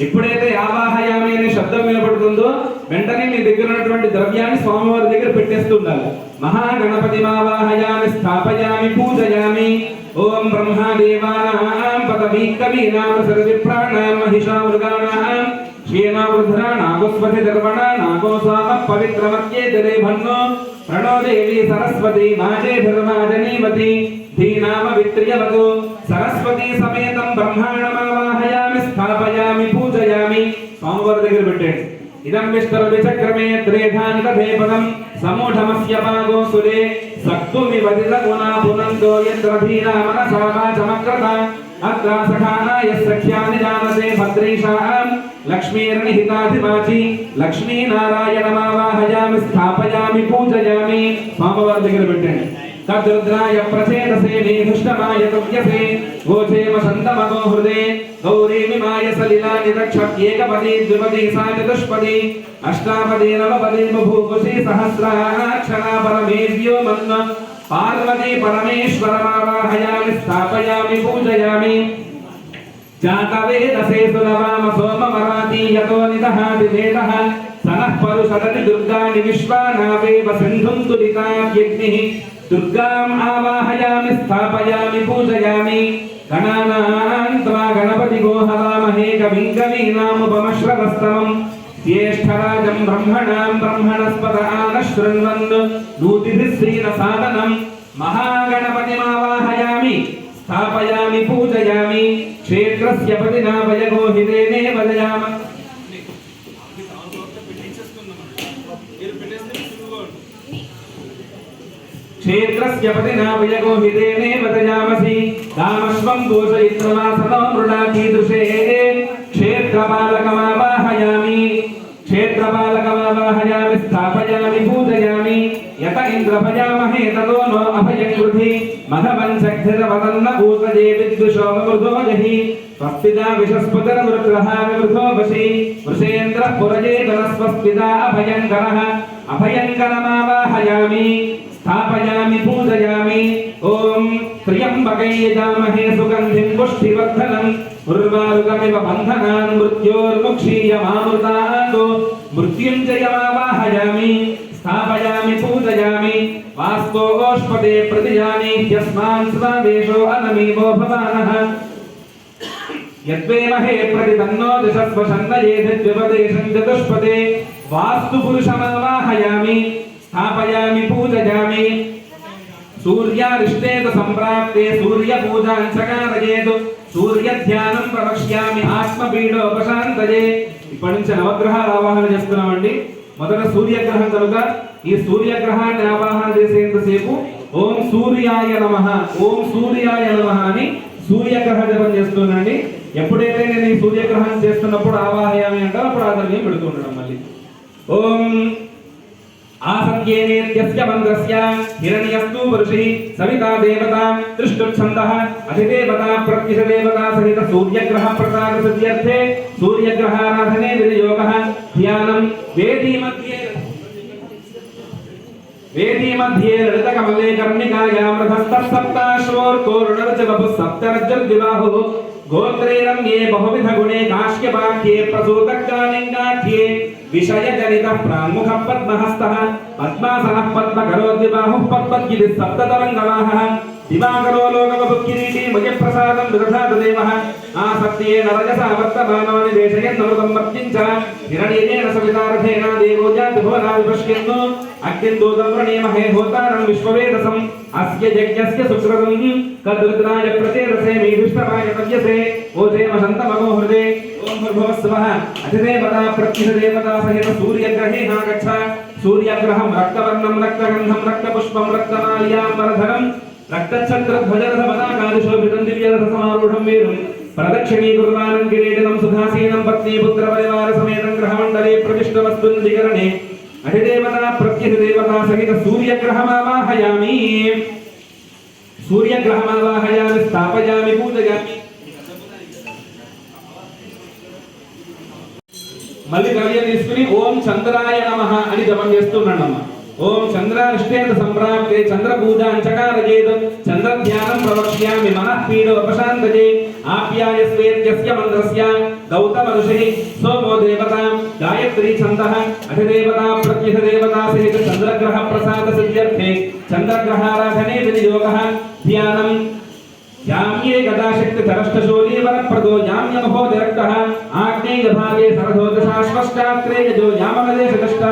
ఎప్పుడైతే ఆవాహయామి అనే శబ్దం వినపడుతుందో వెంటనే మీ దగ్గర ఉన్నటువంటి ద్రవ్యాన్ని స్వామివారి దగ్గర పెట్టేస్తుండాలి. మహాగణపతిమావాహయామి స్థాపయామి పూజయామి. ఓం బ్రహ్మదేవానాం పదవీ కవీనాం సర్వవిప్రాణాం మహిషామృగాణాం క్షీణావృధ్రా నాగోస్వతి దర్వణ నాగోసామ పవిత్రమత్యేతరే భన్నో ప్రణో దేవి సరస్వతి మాజేభిర్వాజనీమతి ధీనామ విత్రియవతు. సరస్వతి సమేతం బ్రహ్మాండమావాహయామి స్థాపయామి పూజయామి. స్వామివారి దగ్గర పెట్టండి. ఇదం విస్తర విచక్రమే త్రేధాన్ కథేపదం సమూఢమస్య పాగోసురే సక్తుమివదిత గుణా పునందో యంత్రధీనా మనసా వాచమక్రత అత్ర సఖానాయ సఖ్యాని జానతే భద్రేషాం లక్ష్మీర్నిహితాధివాచి లక్ష్మీనారాయణమావాహయామి స్థాపయామి పూజయామి. స్వామివారి దగ్గర పెట్టండి. తద్రుద్రాయ ప్రచేతసే మేఘుష్టమాయ కవ్యసే గోచేమ సంతమగో హృదే గౌరీమిమాయ సలిలాని రక్షత్యేకపదీ ద్విపదీ సా చతుష్పదీ అష్టాపదీ నవపదీ బభూకుషీ సహస్రాక్షరా పరమేవ్యో మన్న పార్వతీ పరమేశ్వరమావాహయామి స్థాపయామి పూజయామి. జాతవేదసే సునవామ సోమవరాతి యతో నిదహాతి వేదః సనః పరుషదతి దుర్గాని విశ్వానావేవ సింధుం తులితావ్యగ్నిః. దుర్గాం ఆవాహయామి స్థాపయామి పూజయామి. గణానాన్త్వా గణపతిగో హవామహే కవిం కవీనాముపమశ్రవస్తమం జ్యేష్ఠరాజం బ్రహ్మణాం బ్రహ్మణస్పత ఆనశృణ్వన్నోతిభిస్సేదసాదనం మహాగణపతిమావాహయామి స్థాపయామి పూజయామి. క్షేత్రస్య పతినా వయగోహితేనే వదయామ. క్షేత్రస్య పతినా వయగోహితేనే వదయామసి. కామశ్వం దోషయిత్వా సతో మృడా కీదృశే క్షేత్రపాలకమావాహయామి. క్షేత్రపాలకమావాహయామి స్థాపయామి పూజయామి. యత ఇంద్రభయామహే తతో నో అభయం కృధి మఘవం చక్షరవదన్న ఊతజే విద్విషోమృధో జహి. స్వస్తిదా విషస్పతిర్మృత్రః వివృధో వశి వృషేంద్రః పురజేతన స్వస్తిదా అభయంకరః. అభయంకరమావాహయామి స్థాపయామి పూజయామి. ఓం త్ర్యంబకై యజామహే సుగంధిం పుష్టివర్ధనం ఉర్వారుకమివ బంధనాన్ మృత్యోర్ముక్షీయమామృతాదో మృత్యుంజయమావాహయామి స్థాపయామి పూజయామి. వాస్తోష్పదే ప్రతిజాని యస్మాన్ స్వాదేశో అనమీవో భవానః యద్వేమహే ప్రతితన్నో దిశస్వశన్నయేధిద్విపదేశం చతుష్పదే. వాస్తు పురుషమావాహయామి స్థాపయామి పూజయామి. సూర్యారిష్టేతు సంప్రాప్తే సూర్య పూజాంచకారయేతు సూర్య ధ్యానం ప్రవక్ష్యామి ఆత్మపీడోపశాంతయే. ఇప్పటి నుంచి నవగ్రహాల ఆవాహన చేస్తున్నామండి. మొదట సూర్యగ్రహం కనుక ఈ సూర్యగ్రహాన్ని ఆవాహన చేసేంతసేపు ఓం సూర్యాయ నమః ఓం సూర్యాయ నమః అని సూర్యగ్రహ జపం చేస్తున్నాండి. ఎప్పుడైతే నేను ఈ సూర్యగ్రహం చేస్తున్నప్పుడు ఆవాహయామి అంటే అప్పుడు ఆ ద్రవ్యం పెడుతుండడం. మళ్ళీ ఓం आसत्येनेत्यस्य मन्त्रस्य हिरण्यस्तु वरुषिः सविता देवता त्रिष्टुच्छन्दः अधिदेवता प्रत्यधिदेवता सहित सूर्यग्रह प्रसाद सिद्ध्यर्थे सूर्यग्रहाराधने विनियोगः ध्यानं वेदी मध्ये ललितकमले कर्णिकायां रथस्थः सप्ताश्वोर्कोरुणरचवपुः सप्तरज्जुर्विबाहुः गोत्रेरम्ये बहुविधगुणे काश्यपाख्ये प्रसूतकालिङ्गाख्ये विषयजनितः प्राङ्मुखः पद्महस्तः पद्मासनः पद्मकरोद्विबाहुः पद्मद्गिरिः सप्ततरङ्गवाहः दिवाकरो लोकवपुः मयप्रसादं ददधातदेवः आसक्त्येन रजसा वर्तमानो निवेशयन्नमृतं मर्त्यं च हिरण्येन सवितारथेन देवो जातिभुवना विपश्यन्नो अग्निन्दूतं वृणीमहे होतारं विश्ववेदसम् अस्य यज्ञस्य सुकृतं कद्रुद्राय प्रचेदसे मीढुष्टमाय तव्यसे ओजेम शन्तमगो हृदे ॐ भूर्भुवः स्वः अधिदेवता प्रत्यधिदेवता सहित सूर्यग्रहे नागच्छ सूर्यग्रहं रक्तवर्णं रक्तगन्धं रक्तपुष्पं रक्तमाल्याम्बरधरं रक्तच्छत्रध्वजरथपदाकादिशोभितं दिव्यरथसमारूढं वेदुं प्रदक्षिणीकुर्वाणं किरीटिनं सुखासीनं पत्नीपुत्रपरिवारसमेतं ग्रहमण्डले प्रतिष्ठवस्तुन्दिकरणे अधिदेवता प्रत्यधिदेवता सहित सूर्यग्रहमावाहयामि स्थापयामि पूजयामि మళ్ళీ కవియ తీసుకుని ఓం చంద్రాయ నమః అని జపం చేస్తున్నాడమ్మ. ఓం చంద్రానిష్టేత సంప్రాప్తే చంద్ర పూజాంచకారయేత్ చంద్ర ధ్యానం ప్రవక్ష్యామి మనః పీడోపశాంతయే ఆప్యాయస్వేత్యస్య మంత్రస్య గౌతమ ఋషిః సోమో దేవతా గాయత్రీ ఛందః అధిదేవతా ప్రత్యధిదేవతా సహిత చంద్రగ్రహ ప్రసాద సిద్ధ్యర్థే చంద్రగ్రహారాధనే వినియోగः ధ్యానం याम्ये गदाशक्ति धरष्टशूली वरप्रदो याम्यमहो दिरक्तः आग्नेय भागे सरधोदशाश्वष्टात्रे यजो याममदेशदष्ट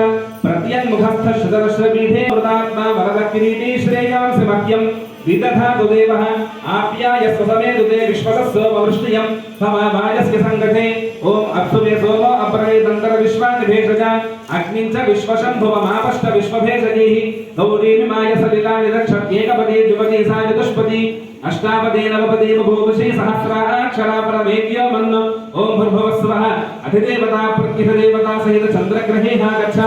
प्रत्यङ्मुखस्थ शतरश्रपीठे मृतात्मा वरदकिरीटी श्रेयांसि मह्यं विदधातु देवः आप्यायस्वसमेतुते विश्वसस्सोमवृष्टियं समावायस्य सङ्गते ॐ अप्सुमे सोमो अप्रवेदन्तर विश्वानिभेषज अग्निं च विश्वशम्भुवमापष्ट विश्वभेषजैः गौरीमिमाय सलिलानि रक्षत्येकपदी द्विपदी सा चतुष्पदी अष्टापदी नवपदी बभूवशी सहस्राक्षरा परमेद्यो मन्नो ओम भूर्भुवः स्वः अधिदेवता प्रत्यधिदेवता सहित चंद्रग्रहे गच्छ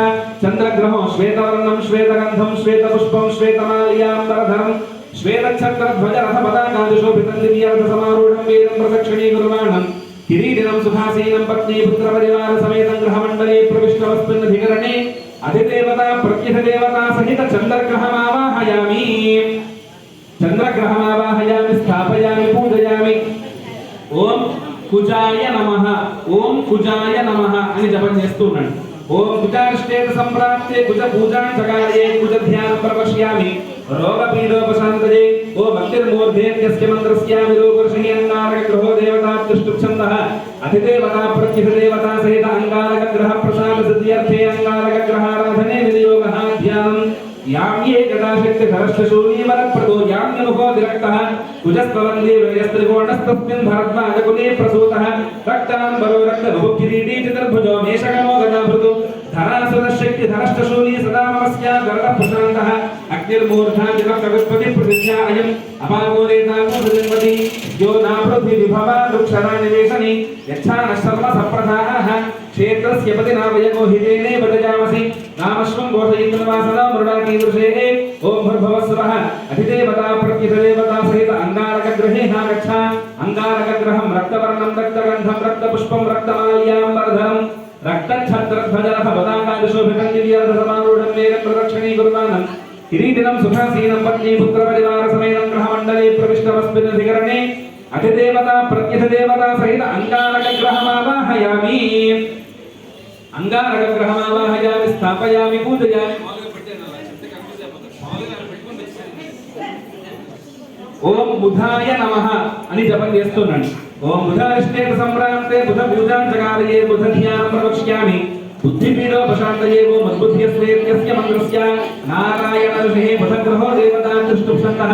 चंद्रग्रहो श्वेतवर्णं श्वेतगन्धं श्वेतपुष्पं श्वेतमाल्याम्बरधरं श्वेतच्छत्रध्वजरथपदाकादिशोभितं दिव्यरथसमारूढं वेदं प्रदक्षिणीकुर्वाणं किरीटिनं सुखासीनं पत्नीपुत्रपरिवारसमेतं गृहमण्डले प्रविष्टवस्मिन्नधिकरणे अधिदेवता प्रत्यधिदेवता सहित चंद्रग्रहमावाहयामि चंद्रग्रहमावाहयामि स्थापयामि पूजयामि ओम कुजाय नमः అని జపం చేస్తున్నాను. ఓం కుజాష్టేత సంప్రాప్తే కుజ పూజాంచకారయే కుజ ధ్యాన ప్రవక్ష్యామి రోగపీడోపశాంతయే ఓ భక్తిర్మూర్ధేత్యస్య మంత్రస్య విలోకర్షిణి అంగారక గ్రహో దేవతా తుష్టుఛందః అధిదేవతా ప్రత్యధిదేవతా సహిత అంగారక గ్రహ ప్రసాద సిద్ధ్యర్థే అంగారక గ్రహారాధనే వినియోగः ధ్యానం याम्ये गदाशक्ति धरष्टशूली वरप्रदो याम्यमुखो दिरक्तः कुजस्त्ववन्दे वयस्त्रिकोणस्तस्मिन् भरद्वाजकुले प्रसूतः रक्ताम्बरो रक्तबहुकिरीटी चतुर्भुजो मेषगमो गदाभृतु धरासुरशक्ति धरष्टशूली सदा ममस्या गरुडः प्रशान्तः अग्निर्मूर्धाजिनः कविस्पति प्रतिज्ञा अयम् अपागोरेतागो हृदिन्वति यो नापृथ्वी विभवा दुक्षरानिवेशनि यच्छानः सर्व सप्रथाः क्षेत्रस्य पतिनावयको हितेने बदजामसि नामश्वं घोषयित्वासना मृडाकीदृशे ओम भूर्भुवः स्वः अधिदेवता प्रत्यधिदेवता सहित अंगारकग्रहे गच्छ अंगारकग्रहं रक्तवर्णं रक्तगन्धं रक्तपुष्पं रक्तमाल्याम्बरधरं रक्तच्छत्रध्वजरथपदाकादिशोभितं दिव्यरथसमारूढं वेदं प्रदक्षिणीकुर्वाणं किरीटिनं सुखासीनं पत्नीपुत्रपरिवारसमेतं गृहमण्डले प्रविष्टवस्मिन्नधिकरणे अधिदेवता प्रत्यधिदेवता सहित अंगारकग्रहमावाहयामि स्थापयामि पूजयामि ఓం బుధాయ నమః అని జపం చేస్తున్నాను. ఓం బుధాష్టేత సంప్రాప్తే బుధ పూజాంచకారయే బుధ ధ్యానం ప్రవక్ష్యామి బుద్ధిపీడోపశాంతయే ఓ మద్బుద్ధ్యస్వేత్యస్య మంత్రస్య నారాయణ ఋషిః బుధగ్రహో దేవతా తుష్టుఛందః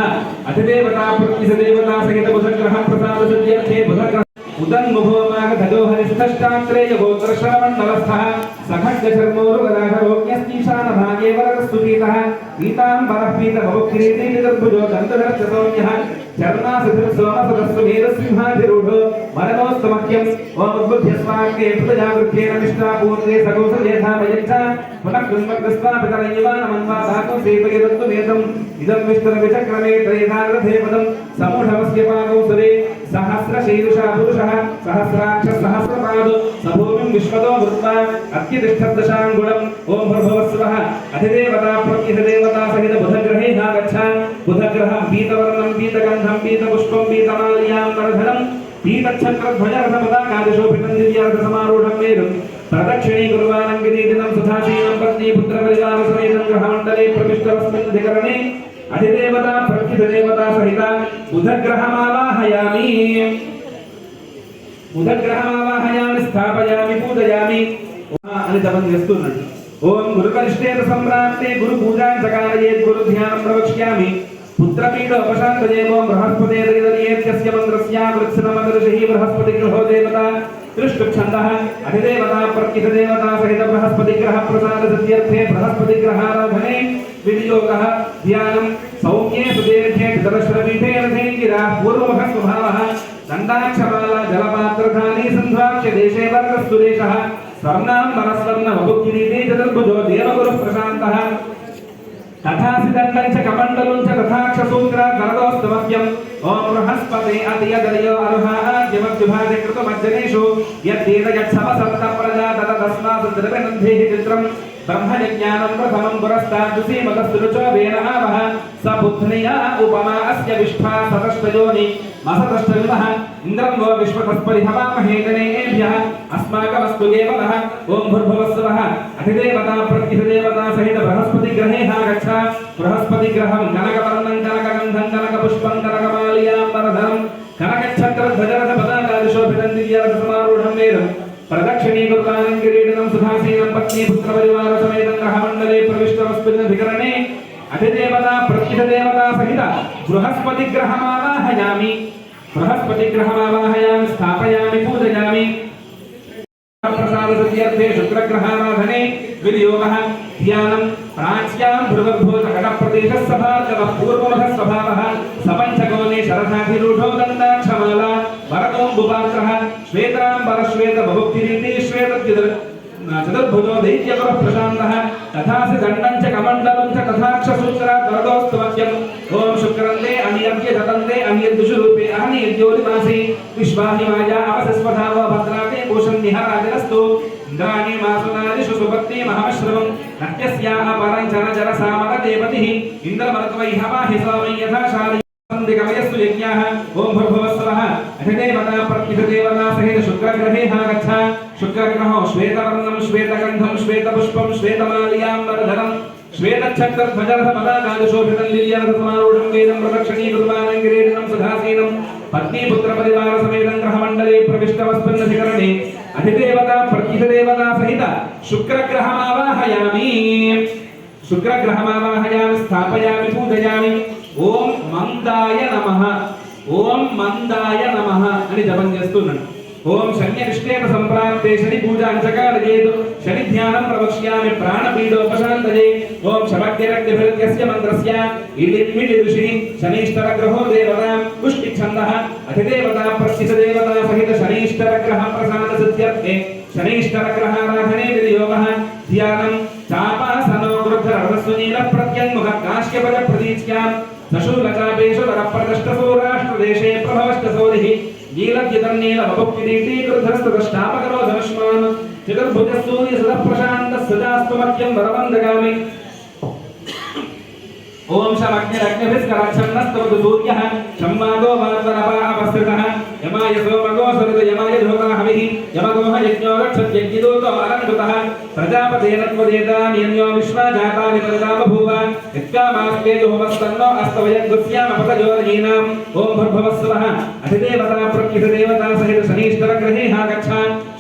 అధిదేవతా ప్రత్యధిదేవతా సహిత బుధగ్రహ ప్రసాద సిద్ధ్యర్థే బుధగ్రహ उदन्मुखोमागधो हरिष्ठष्टाग्रेय गोत्रश्रवण्णवस्थः सखड्गशर्मोरुगदाधरोऽन्यस्तीशानभागे वरदस्तुतीतः पीताम्बरः पीतभवक्रीते चतुर्भुजो दन्तधरश्चतोऽन्यः चर्णासिधिर्सोमसदस्वमेधसिंहाधिरूढो मरणोस्तमख्यम् ओमुद्बुद्ध्यस्वाक्ये पुतजागृत्येन निष्ठापूर्णे सकोसलेधामयच्च पुनः कृन्मग्रस्वापितरयिवानमन्वा धातु सेवयदत्तु वेदम् इदं विष्णुर्विचक्रमे त्रयेधारथे पदम् समूढमस्य पाकौसरे सहस्रशीर्षा पुरुषः सहस्राक्ष सहस्रपादो सभूमिं विश्वतो वृत्वा अत्यतिष्ठद्दशाङ्गुलम् ॐ भूर्भुवस्सुवः अधिदेवता प्रत्यधिदेवता सहित बुधग्रहे नागच्छ बुधग्रहं पीतवर्णं पीतगन्धं पीतपुष्पं पीतमाल्यां वर्धनं पीतच्छक्रध्वजरथपदाकादिशोभितं दिव्यार्थसमारूढं वेदं प्रदक्षिणी कुर्वाणङ्गिनीदिनं सुधासीनं पत्नी पुत्रपरिवारसमेतं ग्रहमण्डले प्रविष्टवस्मिन्नधिकरणे अधिदेवता प्रत्यधिदेवता सहित बुधग्रहमावाहयामि स्थापयामि पूजयामि అని జపం చేస్తున్నాడు. ఓం గురుకరిష్టేన సంప్రాప్తే గురు పూజాం చకారయేత్ గురు ధ్యానం ప్రవక్ష్యామి పుత్రపీఠ ఉపశాంతయే ఓం బృహస్పతే దైవయేత్యస్య మంత్రస్య వృత్సనమదర్శి బృహస్పతి గ్రహో దేవత త్రిష్టుఛందః అధిదేవతా ప్రత్యధిదేవతా సహిత బృహస్పతి గ్రహ ప్రసాద సిద్ధ్యర్థే బృహస్పతి గ్రహారాధనే వినియోగః ధ్యానం సౌమ్యే సుదీర్ఘే దర్శనపీఠే రథేంగిరా పూర్వముఖ స్వభావః దండాక్షమాల జలపాత్రధానీ సంధ్వాక్ష్య దేశే వర్గస్తురేషః స్వర్ణాంబరస్వర్ణ వపుకిరీటే చతుర్భుజో దేవగురుః ప్రశాంతః తథాసిదండం చ కమండలం చ తథాక్షసూత్ర కరదోస్తమభ్యం ఓం బృహస్పతే అతియదయో అర్హాద్యమద్యుభాదే కృతమజ్జనేషు యద్దేద యత్సవ సప్త ప్రజా తతస్మాత్ ద్రవనంధేః చిత్రం బ్రహ్మజ్ఞానం ప్రథమం పురస్తాద్దుసీ మదస్తురుచో వేనహావః సబుద్ధ్నియా ఉపమా అస్య విష్ఠా సతష్టయోని మసతష్టవిమః ఇంద్రం వో విశ్వతస్పరిహవామహే గణేభ్యః అస్మాకమస్తు కేవలః ఓం భూర్భువస్సువః అధిదేవతా ప్రత్యధిదేవతా సహిత బృహస్పతి గ్రహే గచ్చ బృహస్పతి గ్రహం కనకవర్ణం కనకగంధం కనకపుష్పం కనకమాల్యాంబరధరం కనకఛత్రధ్వజరథ పతాకాదిశోభితం దివ్యారథసమారూఢం వేదం ప్రదక్షిణీకృతానం కిరీటం సుధాసీనం పత్నీ పుత్రపరివార సమేతం గ్రహమండలే ప్రవిష్టవస్మిన్నధికరణే అధిదేవతా ప్రత్యధిదేవతా సహిత బృహస్పతి గ్రహమావాహయామి స్థాపయామి పూజయామి ప్రసాద సిద్ధ్యర్థే శుక్రగ్రహారాధనే వినియోగః ధ్యానం ప్రాచ్యాం భృగర్భూత కటప్రదేశ సభార్గవ పూర్వమః స్వభావః సపంచకోనే శరథాధిరూఢో దండాక్షమాల వరదోంబుపాత్రః శ్వేతాంబర శ్వేత బహుక్తిరీతి శ్వేతద్యుత చతుర్భుజో దైత్యగురుః ప్రశాంతః తథాసి దండం చ కమండలం చ తథాక్షసూత్ర వరదోస్తమభ్యం ఓం శుక్రందే అనియవ్య దతందే అనియద్దుషురూపే అనియద్యోనిమాసి విశ్వాహిమాయా అవసస్వధావ భద్రాతే కోశం నిహరాజనస్తు ఇంద్రాణి మాసునాదిషు సుపత్ని మహాశ్రవం నత్యస్యాః పరంచన జర సామర దేవతిః ఇంద్రమరుత్వైహవాహి స్వామి యథాశాలి దిగమయస్సు యజ్ఞాః ఓం భూర్భువస్సువః అధిదేవతా ప్రత్యధిదేవతా సహిత శుక్రగ్రహే గచ్చ శుక్రగ్రహో శ్వేతవర్ణం శ్వేతగంధం శ్వేతపుష్పం శ్వేతమాల్యాంబరధరం శ్వేతఛత్రధ్వజరథ పతాకాదిశోభితం దివ్యారథసమారూఢం వేదం ప్రదక్షిణీకృతానం కిరీటం సుధాసీనం పత్నీపుత్రపరివార సమేతం గ్రహమండలే ప్రవిష్టవస్మిన్నధికరణే అధిదేవతా ప్రత్యధిదేవతా సహిత శుక్రగ్రహమావాహయామి స్థాపయామి పూజయామి ఓం మందాయ నమః అని జపం చేస్తున్నాడు. ఓం శన్యనిష్ఠేన సంప్రాప్తే శని పూజా అంచకారయేతు శని ధ్యానం ప్రవక్ష్యామి ప్రాణపీడోపశాంతయే ఓం శమగ్నిరగ్నిభిర్యస్య మంత్రస్య ఇలిమ్మిలి ఋషి శనీశ్వర గ్రహో దేవతా పుష్టిఛందః అధిదేవతా ప్రత్యధిదేవతా సహిత శనీశ్వర గ్రహ ప్రసాద సిద్ధ్యర్థే శనీశ్వర గ్రహారాధనే వినియోగః ధ్యానం చాపాసనో వృద్ధరథస్సునీల ప్రత్యన్ముఖ కాశ్యపద ప్రతీచ్యాం సశూలకాపేషు వరప్రదష్టసౌరాష్ట్రదేశే ప్రభవష్టసౌరిః నీలద్యుతం నీలవపుక్కిరీటీకృతస్తదష్టాపకరో ధనుష్మాన్ చతుర్భుజస్తూర్య సదప్రశాంత సదాస్తమఖ్యం వరవందగామి ఓం శమగ్నిరగ్నిభిస్కరఛన్నస్తవతు సూర్యః శమ్మాదో వార్వరపాపస్త్రితః యమాయ సోమగో సరుత యమాయ ధోతా హవిః యమగోహ యజ్ఞో రక్షత్యజ్ఞదూతో అలంకృతః ప్రజాపతేనత్వదేతాన్యన్యో విశ్వజాతాని పరిదామభూవ యత్కామాస్మేజు హోమస్తన్నో అస్తవయద్గుస్యామపతజోరయీనాం ఓం భూర్భువస్సువః అధిదేవతా ప్రత్యధిదేవతా సహిత శనీశ్వర గ్రహే గచ్చ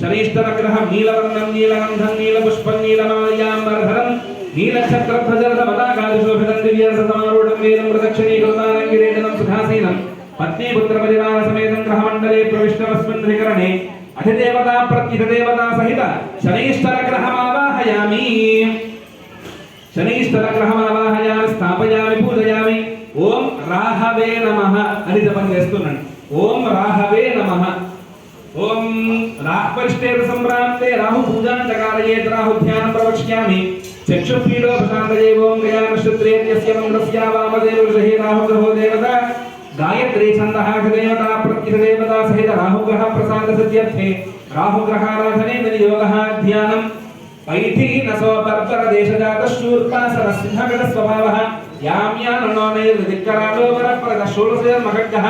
శనీశ్వర గ్రహం నీలవర్ణం నీలగంధం నీలపుష్పం నీలమాల్యాంబరధరం నీలఛత్రధ్వజరథ పతాకాదిశోభితం దివ్యారథసమారూఢం వేదం ప్రదక్షిణీకృతానం కిరీటం సుధాసీనం पत्नी पुत्र परिवार समेतं ग्रहमण्डले प्रविष्टमस्मिन् अधिकरणे अधिदेवता प्रत्यधिदेवता सहित शनैश्चर ग्रहमावाहयामि स्थापयामि पूजयामि ओम राहवे नमः అని జపం చేస్తున్నాను ఓం రాహవే నమః ओम राहुपरिष्टेर संभ्रांते राहु पूजां चकारयेत् राहु ध्यानं प्रवक्ष्यामि चक्षुपीडो प्रशान्तये ओम गयानश्रुत्रेत्यस्य मंगलस्य वामदेवऋषिः राहु ग्रहो देवता गायत्री छन्दः देवता प्रत्यधिदेवता सहित राहु ग्रह प्रसाद सिद्ध्यर्थे राहु ग्रहाराधने विनियोगः ध्यानं पैठीनसो पर्पर देशजात शूर्पासर सिंहगत स्वभावः याम्याननोनैर्दिक्करालो वरप्रद षोडशोर्मखड्गः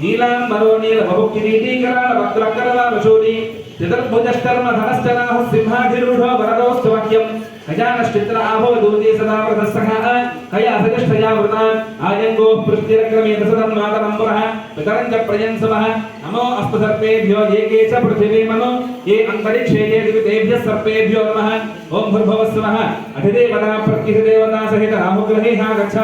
नीलांबरो नील बहुकिरीटीकराल वक्त्रकरलालशूली चतुर्भुजश्चर्म धनश्चराहुः सिंहाधिरूढो वरदोऽस्तुवाक्यं गजानश्चित्र आभो दूती सदा वृतस्सखः कयासजष्टया वृतान् आयङ्गोः पृष्टिरक्रमे दशधन्मातरम्बरः पितरं च प्रयंसवः नमो अस्तु सर्पेभ्यो ये के च पृथिवी मनो ये अन्तरिक्षे ये दिवितेभ्यः सर्पेभ्यो नमः ओम भूर्भुवस्सुवः अधिदेवता प्रत्यधिदेवता सहित राहुग्रहे गच्छ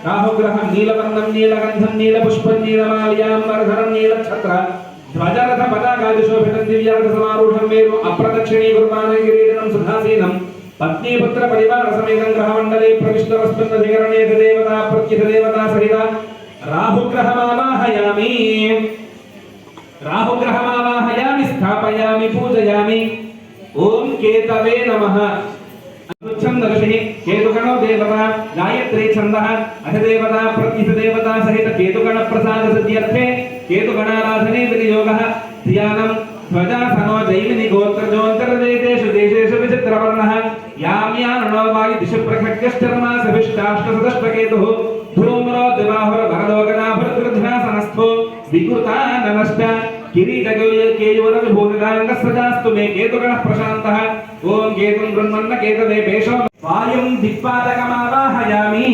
राहुग्रहं नीलवर्णं नीलगन्धं नीलपुष्पं नीलमाल्याम्बरधरं नीलच्छत्र ध्वजरथ पताकादिशोभितं दिव्यार्थसमारूढं मेरु अप्रदक्षिणीकुर्वाणं किरीटिनं सुधासीनं पत्नी पुत्र परिवार समेतं ग्रहमण्डले प्रविष्टमस्मिन् देवता प्रत्यधिदेवता सहित राहुग्रहमावाहयामि स्थापयामि पूजयामि ओम केतवे नमः छन्दर्षिः केतुगणो देवता गायत्री छन्दः अधिदेवता प्रत्यधिदेवता सहित केतुगण प्रसाद सिद्ध्यर्थे केतुगणाराधने विनियोगः ध्यानं ध्वजासनो जैमिनि गोत्रजोऽन्तर्देशेषु देशेषु विचित्रवर्णः याम्याननो वायु दिशि प्रखड्गश्चर्मासभिष्टाष्टसदष्टकेतुः धूम्रो दिवाहुर भरदोगनाभृद्गृध्नासनस्थो विकृताननश्च किरीटकेयूर विभूतिदाङ्गस्रजास्तु मे केतुगणः प्रशान्तः ओम केतुं गृह्णन्न केतवे पेशो वायुं दिक्पालकमावाहयामि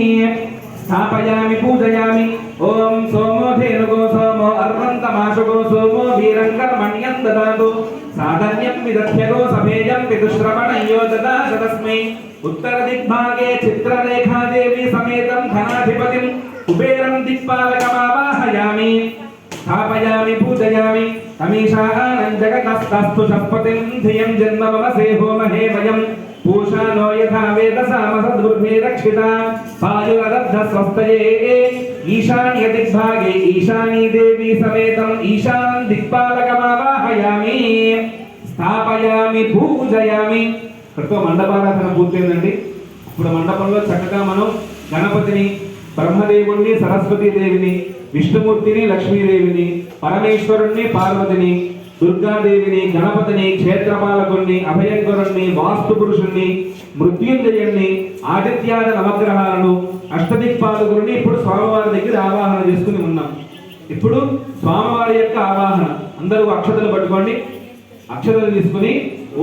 स्थापयामि पूजयामि ओम सोमो धेनुगो सोमो अर्वन्तमाशुगो सोमो वीरङ्कर्मण्यं ददातु साधन्यं विदध्यगो सभेयं पितुश्रवणयो ददाश तस्मै उत्तरदिग्भागे चित्ररेखा देवी समेतं धनाधिपतिं कुबेरं दिक्पालकमावाहयामि स्थापयामि पूजयामि तमीशानं जगतस्तस्तु शपतिं धियं जन्म मम सेहो महे वयं पूषा नो यथा वेदसामसद्गुर्भे रक्षिता पायुरदब्धस्वस्तये ईशान्य दिग्भागे ईशानी देवी समेतं ईशानं दिक्पालकमावाहयामि स्थापयामि पूजयामि कृतो మండపారాధన పూర్తయిందండి ఇప్పుడు మండపంలో చక్కగా మనం గణపతిని బ్రహ్మదేవుణ్ణి సరస్వతీదేవిని విష్ణుమూర్తిని లక్ష్మీదేవిని పరమేశ్వరుణ్ణి పార్వతిని దుర్గాదేవిని గణపతిని క్షేత్రపాలకుణ్ణి అభయంకరుణ్ణి వాస్తు పురుషుణ్ణి మృత్యుంజయుణ్ణి ఆదిత్యాది నవగ్రహాలను అష్టదిక్పాలకుల్ని ఇప్పుడు స్వామివారి దగ్గర ఆవాహన చేసుకుని ఉన్నాం. ఇప్పుడు స్వామివారి యొక్క ఆవాహన అందరూ అక్షతలు పట్టుకోండి. అక్షతలు తీసుకుని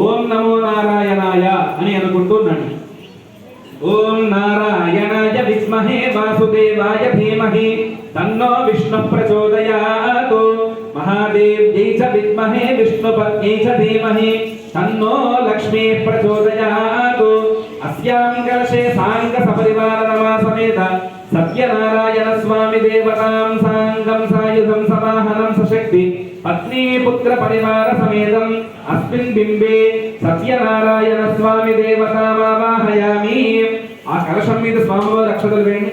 ఓం నమో నారాయణాయ అని అనుకుంటున్నాను. ఓం నారాయణాయ విద్మహే వాసుదేవాయ ధీమహి తన్నో విష్ణు ప్రచోదయాత్ మహాదేవ్యై చ విద్మహే విష్ణుపత్న్యై చ ధీమహి తన్నో లక్ష్మీ ప్రచోదయాత్ అస్యాం కలశే సాంగ సపరివార నమా సమేత సత్యనారాయణ స్వామి దేవతాం సాంగం సాయుధం సమాహనం సశక్తి పత్ని పుత్ర పరివార సమేతం అస్మిన్ బింబే సత్యనారాయణ స్వామి దేవతామావాహయామి. ఆ కలశం మీద స్వామివారి అక్షతలు వేయండి.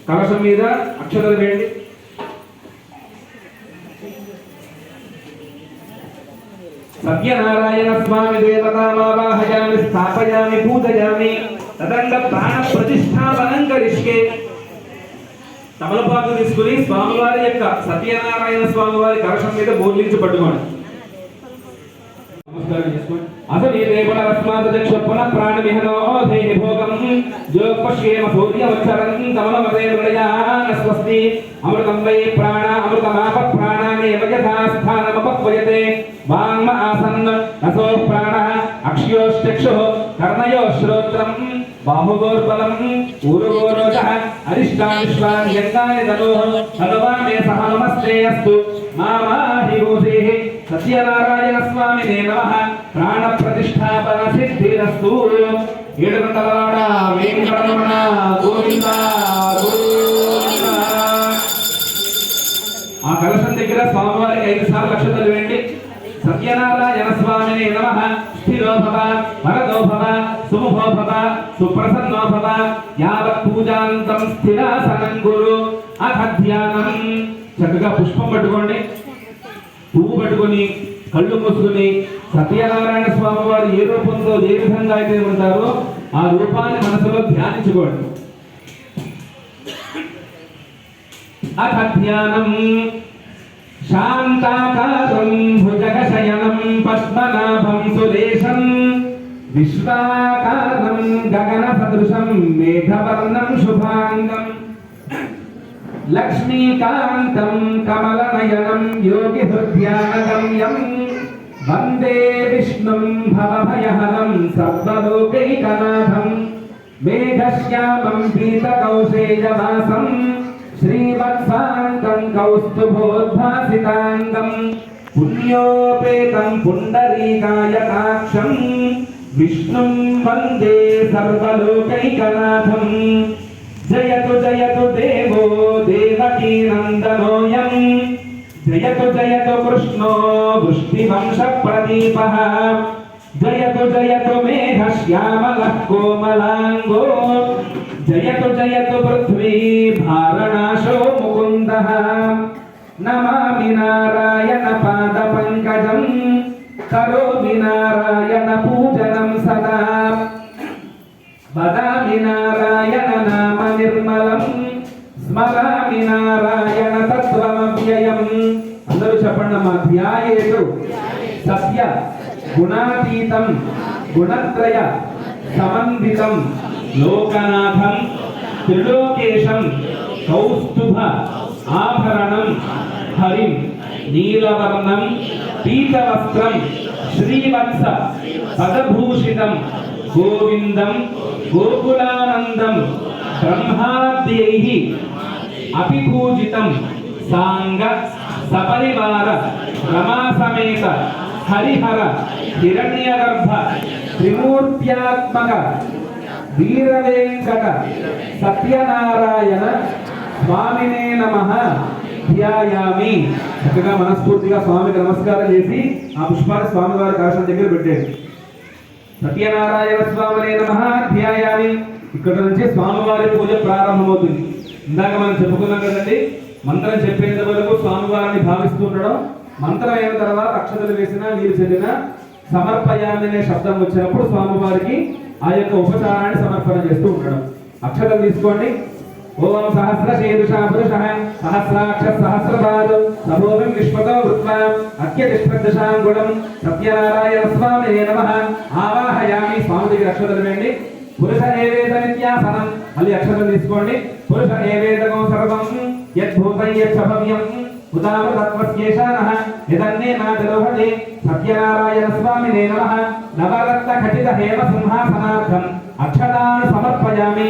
కలశం మీద అక్షతలు వేయండి. సత్యనారాయణ స్వామి దేవతామావాహయామి స్థాపయామి పూజయామి తదండ ప్రాణ ప్రతిష్టాపనం కరిష్యే. తమలపాకు తీసుకుని స్వామివారి యొక్క సత్యనారాయణ స్వామివారి కలశం మీద బోర్లించి పట్టుకోండి. నమస్కారం చేసుకోండి. అసలు ఈ దేవల అస్మాత్ చక్షుపన ప్రాణ విహనో దేహి భోగం జోపశ్యేమ సూర్యవచ్చరం తమలమదే హృదయాన స్వస్తి అమృతం వై ప్రాణ అమృతమాప ప్రాణానేవ యథా స్థానమపక్వయతే వాంగ్మ ఆసన్న రసో ప్రాణ అక్ష్యోశ్చక్షుః కర్ణయో శ్రోత్రం బాహుగోర్బలం ఊరుగోరోజః అరిష్టావిశ్వాన్ యజ్ఞాయ తనోః సర్వామే సహ నమస్తే అస్తు మామాహి భూసేః సత్యనారాయణ స్వామినే నమః ప్రాణ ప్రతిష్టాపన సిద్ధిరస్తు. ఏడుకొండలవాడ వెంకటరమణ గోవింద గోవింద. ఆ దగ్గర స్వామివారికి 5 సార్లు అక్షతలు వేయండి. సత్యనారాయణ స్వామినే నమః. స్థిరో భవ, వరదో భవ, సుముఖో భవ, సుప్రసన్నో భవ, యావత్ పూజాంతం స్థిరాసనం గురు. అథ ధ్యానం. చక్కగా పుష్పం పట్టుకోండి, పువ్వు పట్టుకొని కళ్ళు మూసుకుని సత్యనారాయణ స్వామి వారు ఏ రూపంతో ఏ విధంగా అయితే ఉంటారో ఆ రూపాన్ని మనసులో ధ్యానించుకోండి. అథ ధ్యానం. శాంతాకారం భుజగశయనం పద్మనాభం సురేశం విశ్వాకారం గగన సదృశం మేఘవర్ణం శుభాంగం లక్ష్మీకాంతం కమలనయనం యోగి హృద్యానగమ్యం వందే విష్ణుం భవభయహరం సర్వలోకైకనాథం మేఘశ్యామం పీతకౌశేయవాసం శ్రీవత్సాంతం కౌస్తుభోద్భాసితాంగం పుణ్యోపేతం పుండరీకాయతాక్షం విష్ణుం వందే సర్వలోకైకనాథం జయతు జయతు దేవో దేవకీ నందనోయం జయతు జయతు కృష్ణో వృష్టివంశ ప్రదీపః జయతు జయతు మేఘశ్యామలః కోమలాంగో జయతు జయతు పృథ్వీ భారణాశో ముకుందః నమామి నారాయణ పాద పంకజం కరోమి నారాయణ పూజనం సదా వదామి నారాయణ నామ నిర్మలం స్మరామి నారాయణ తత్వమవ్యయం. అందరూ చెప్పండి అమ్మా. ధ్యాయేతు సత్య గుణాతీతం గుణత్రయ సమన్వితం లోకనాథం త్రిలోకేశం కౌస్తుభ ఆభరణం హరిం నీలవర్ణం పీతవస్త్రం శ్రీవత్స పదభూషితం గోవిందం గోకులానందం బ్రహ్మాద్యైః అపిపూజితం సాంగ సపరివార రమాసమేత హరిహర హిరణ్యగర్భ త్రిమూర్త్యాత్మక వీరవేంకట సత్యనారాయణ స్వామినే నమః ధ్యాయామి. చక్కగా మనస్ఫూర్తిగా స్వామికి నమస్కారం చేసి ఆ పుష్పాన్ని స్వామివారి కలశం దగ్గర పెట్టండి. సత్యనారాయణ స్వామినే నమః ధ్యాయామి. ఇక్కడ నుంచి స్వామివారి పూజ ప్రారంభమవుతుంది. ఇందాక మనం చెప్పుకున్నాం కదండి, మంత్రం చెప్పేంత వరకు స్వామివారిని భావిస్తూ ఉండడం, మంత్రం అయిన తర్వాత అక్షతలు వేసినా నీరు చదివినా సమర్పయామి అనే శబ్దం వచ్చినప్పుడు స్వామివారికి ఆ యొక్క ఉపచారాన్ని సమర్పణ చేస్తూ ఉండడం. అక్షతలు తీసుకోండి. ఓం సహస్రశీర్షా పురుషః సహస్రాక్ష సహస్రపాదౌ సభూమిం విశ్వతో వృత్వా అత్యతిష్ఠదశాంగుళం సత్యనారాయణ స్వామినే నమః ఆవాహయామి. స్వామి దగ్గర అక్షతలు వేయండి. పురుష ఏవేద నిత్యాసనం. మళ్ళీ అక్షతలు తీసుకోండి. పురుష ఏవేదకం సర్వం యద్భూతం యచ్చభవ్యం ఉదామతత్వస్యేషానః యదన్నే నాదలోహతే సత్యనారాయణ స్వామినే నమః నవరత్న ఖచిత హేమ సింహాసనార్థం అక్షతాన్ సమర్పయామి.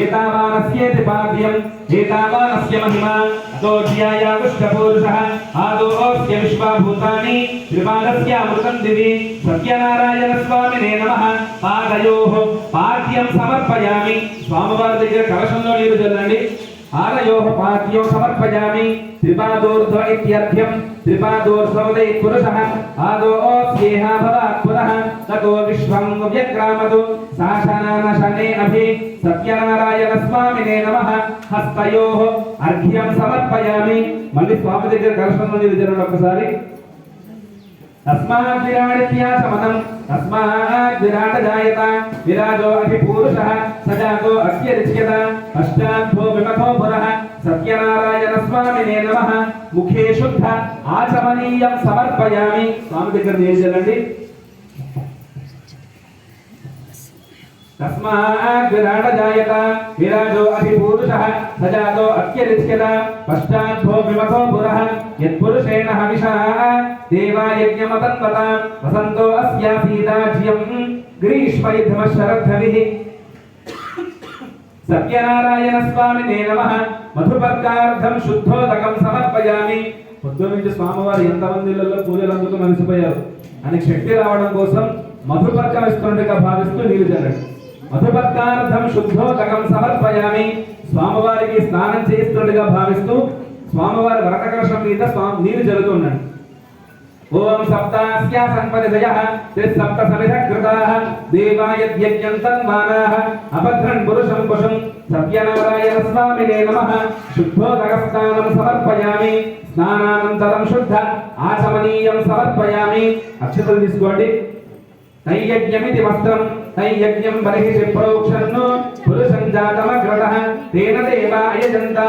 ఏతావానస్యేతి పాద్యం ఏతావానస్య మహిమా అతో ధ్యాయాగుష్ఠపూరుషః ఆదోస్య విశ్వభూతాని త్రిపాదస్య అమృతం దివి సత్యనారాయణ స్వామినే నమః పాదయోః పాద్యం సమర్పయామి. స్వామివారి దగ్గర కలశంలో నీరు చల్లండి. ఆలయోః పాద్యం సమర్పయామి. త్రిపాదోర్ధ్వ ఇత్యర్థ్యం త్రిపాదోర్ధ్వదే పురుషః ఆదోస్యేహ భవాత్ పునః తతో విశ్వం వ్యక్రామతు శాసనాన శనేనభి సత్యనారాయణ స్వామినే నమః హస్తయోః అర్ఘ్యం సమర్పయామి. మళ్ళీ స్వామి దగ్గర కలశంలో నీరు చల్లండి ఒకసారి. తస్మాత్ విరాడిత్యాచమనం తస్మాత్ విరాట జాయత విరాజో అభిపూరుషః సజాతో అత్యరిచ్యత పశ్చాద్భో విమథో పురః సత్యనారాయణ స్వామినే నమః ముఖే శుద్ధ ఆచమనీయం సమర్పయామి. స్వామి దగ్గర నీరు చల్లండి. తస్మాత్ విరాట జాయత విరాజో అభిపూరుషః సజాతో అత్యరిచ్యత పశ్చాద్భో విమథో పురః యత్పురుషేణ హవిషా దేవాయజ్ఞమతన్వత వసంతో అస్యాసీదాజ్యం గ్రీష్మైధమశరద్ధవిః సత్యనారాయణ స్వామినే నమః మధుపర్కార్థం శుద్ధోదకం సమర్పయామి. పొద్దు నుంచి స్వామివారు ఎంతమంది ఇళ్లలో పూజలు అందుకు మనిసిపోయారు అని శక్తి రావడం కోసం మధుపర్కం ఇస్తుండగా భావిస్తూ నీరు చల్లండి. మధుపర్కార్థం శుద్ధోదకం సమర్పయామి. స్వామివారికి స్నానం చేస్తుండగా భావిస్తూ స్వామివారి వరదకలశం మీద నీరు జరుగుతున్నాడు. ఓం సప్తాస్య సంపదయః త్రిసప్త సమిధకృతాః దేవాయ యజ్ఞం తన్మానాః అభద్రన్ పురుషం పుషం సత్యనారాయణ స్వామినే నమః. శుద్ధోదకస్నానం సమర్పయామి. స్నానానంతరం శుద్ధ ఆచమనీయం సమర్పయామి. అక్షతలు తీసుకోండి. నైయజ్ఞమితి వస్త్రం నైయజ్ఞం బర్హిషి ప్రోక్షన్నో పురుషం జాతమగ్రతః తేన దేవా అయజంత.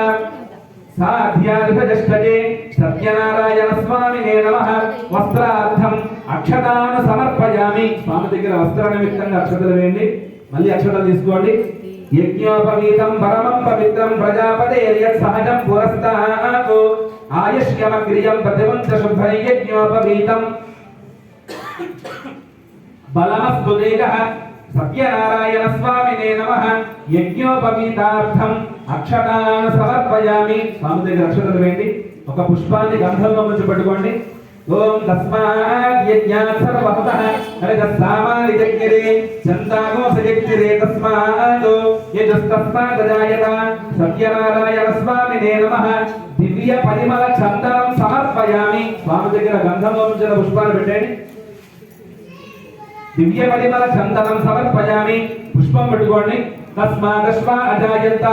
సాధ్యాధిపజష్టజే సత్యనారాయణ స్వామినే నమః. వస్త్రార్థం అక్షతాను సమర్పయామి. స్వామి దగ్గర వస్త్ర నిమిత్తంగా అక్షతలు వేయండి. మళ్ళీ అక్షతలు తీసుకోండి. యజ్ఞోపవీతం పరమం పవిత్రం ప్రజాపతేర్యత్ సహజం పురస్తాత్ ఆయుష్యమగ్రియం ప్రతివంచ శుభ్రై యజ్ఞోపవీతం బలమస్తు దేగః. సత్యనారాయణ స్వామినే నమః. యజ్ఞోపవీతార్థం అక్షతాను సమర్పయామి. స్వామి దగ్గర అక్షతలు వేయండి. ఒక పుష్పాన్ని గంధంలో ముంచి పట్టుకోండి. ఓం తస్మాత్ యజ్ఞాత్ సర్వహతః హరితస్సామాని జగ్నిరే చందాగోస జగ్నిరే తస్మాత్ యజస్తస్మాత్ జాయత. సత్యనారాయణ స్వామినే నమః. దివ్య పరిమళ చందనం సమర్పయామి. స్వామి దగ్గర గంధంలో ముంచిన పుష్పాలు పెట్టండి. దివ్య పరిమళ చందనం సమర్పయామి. పుష్పం పెట్టుకోండి. తస్మాదశ్వ అజాయంత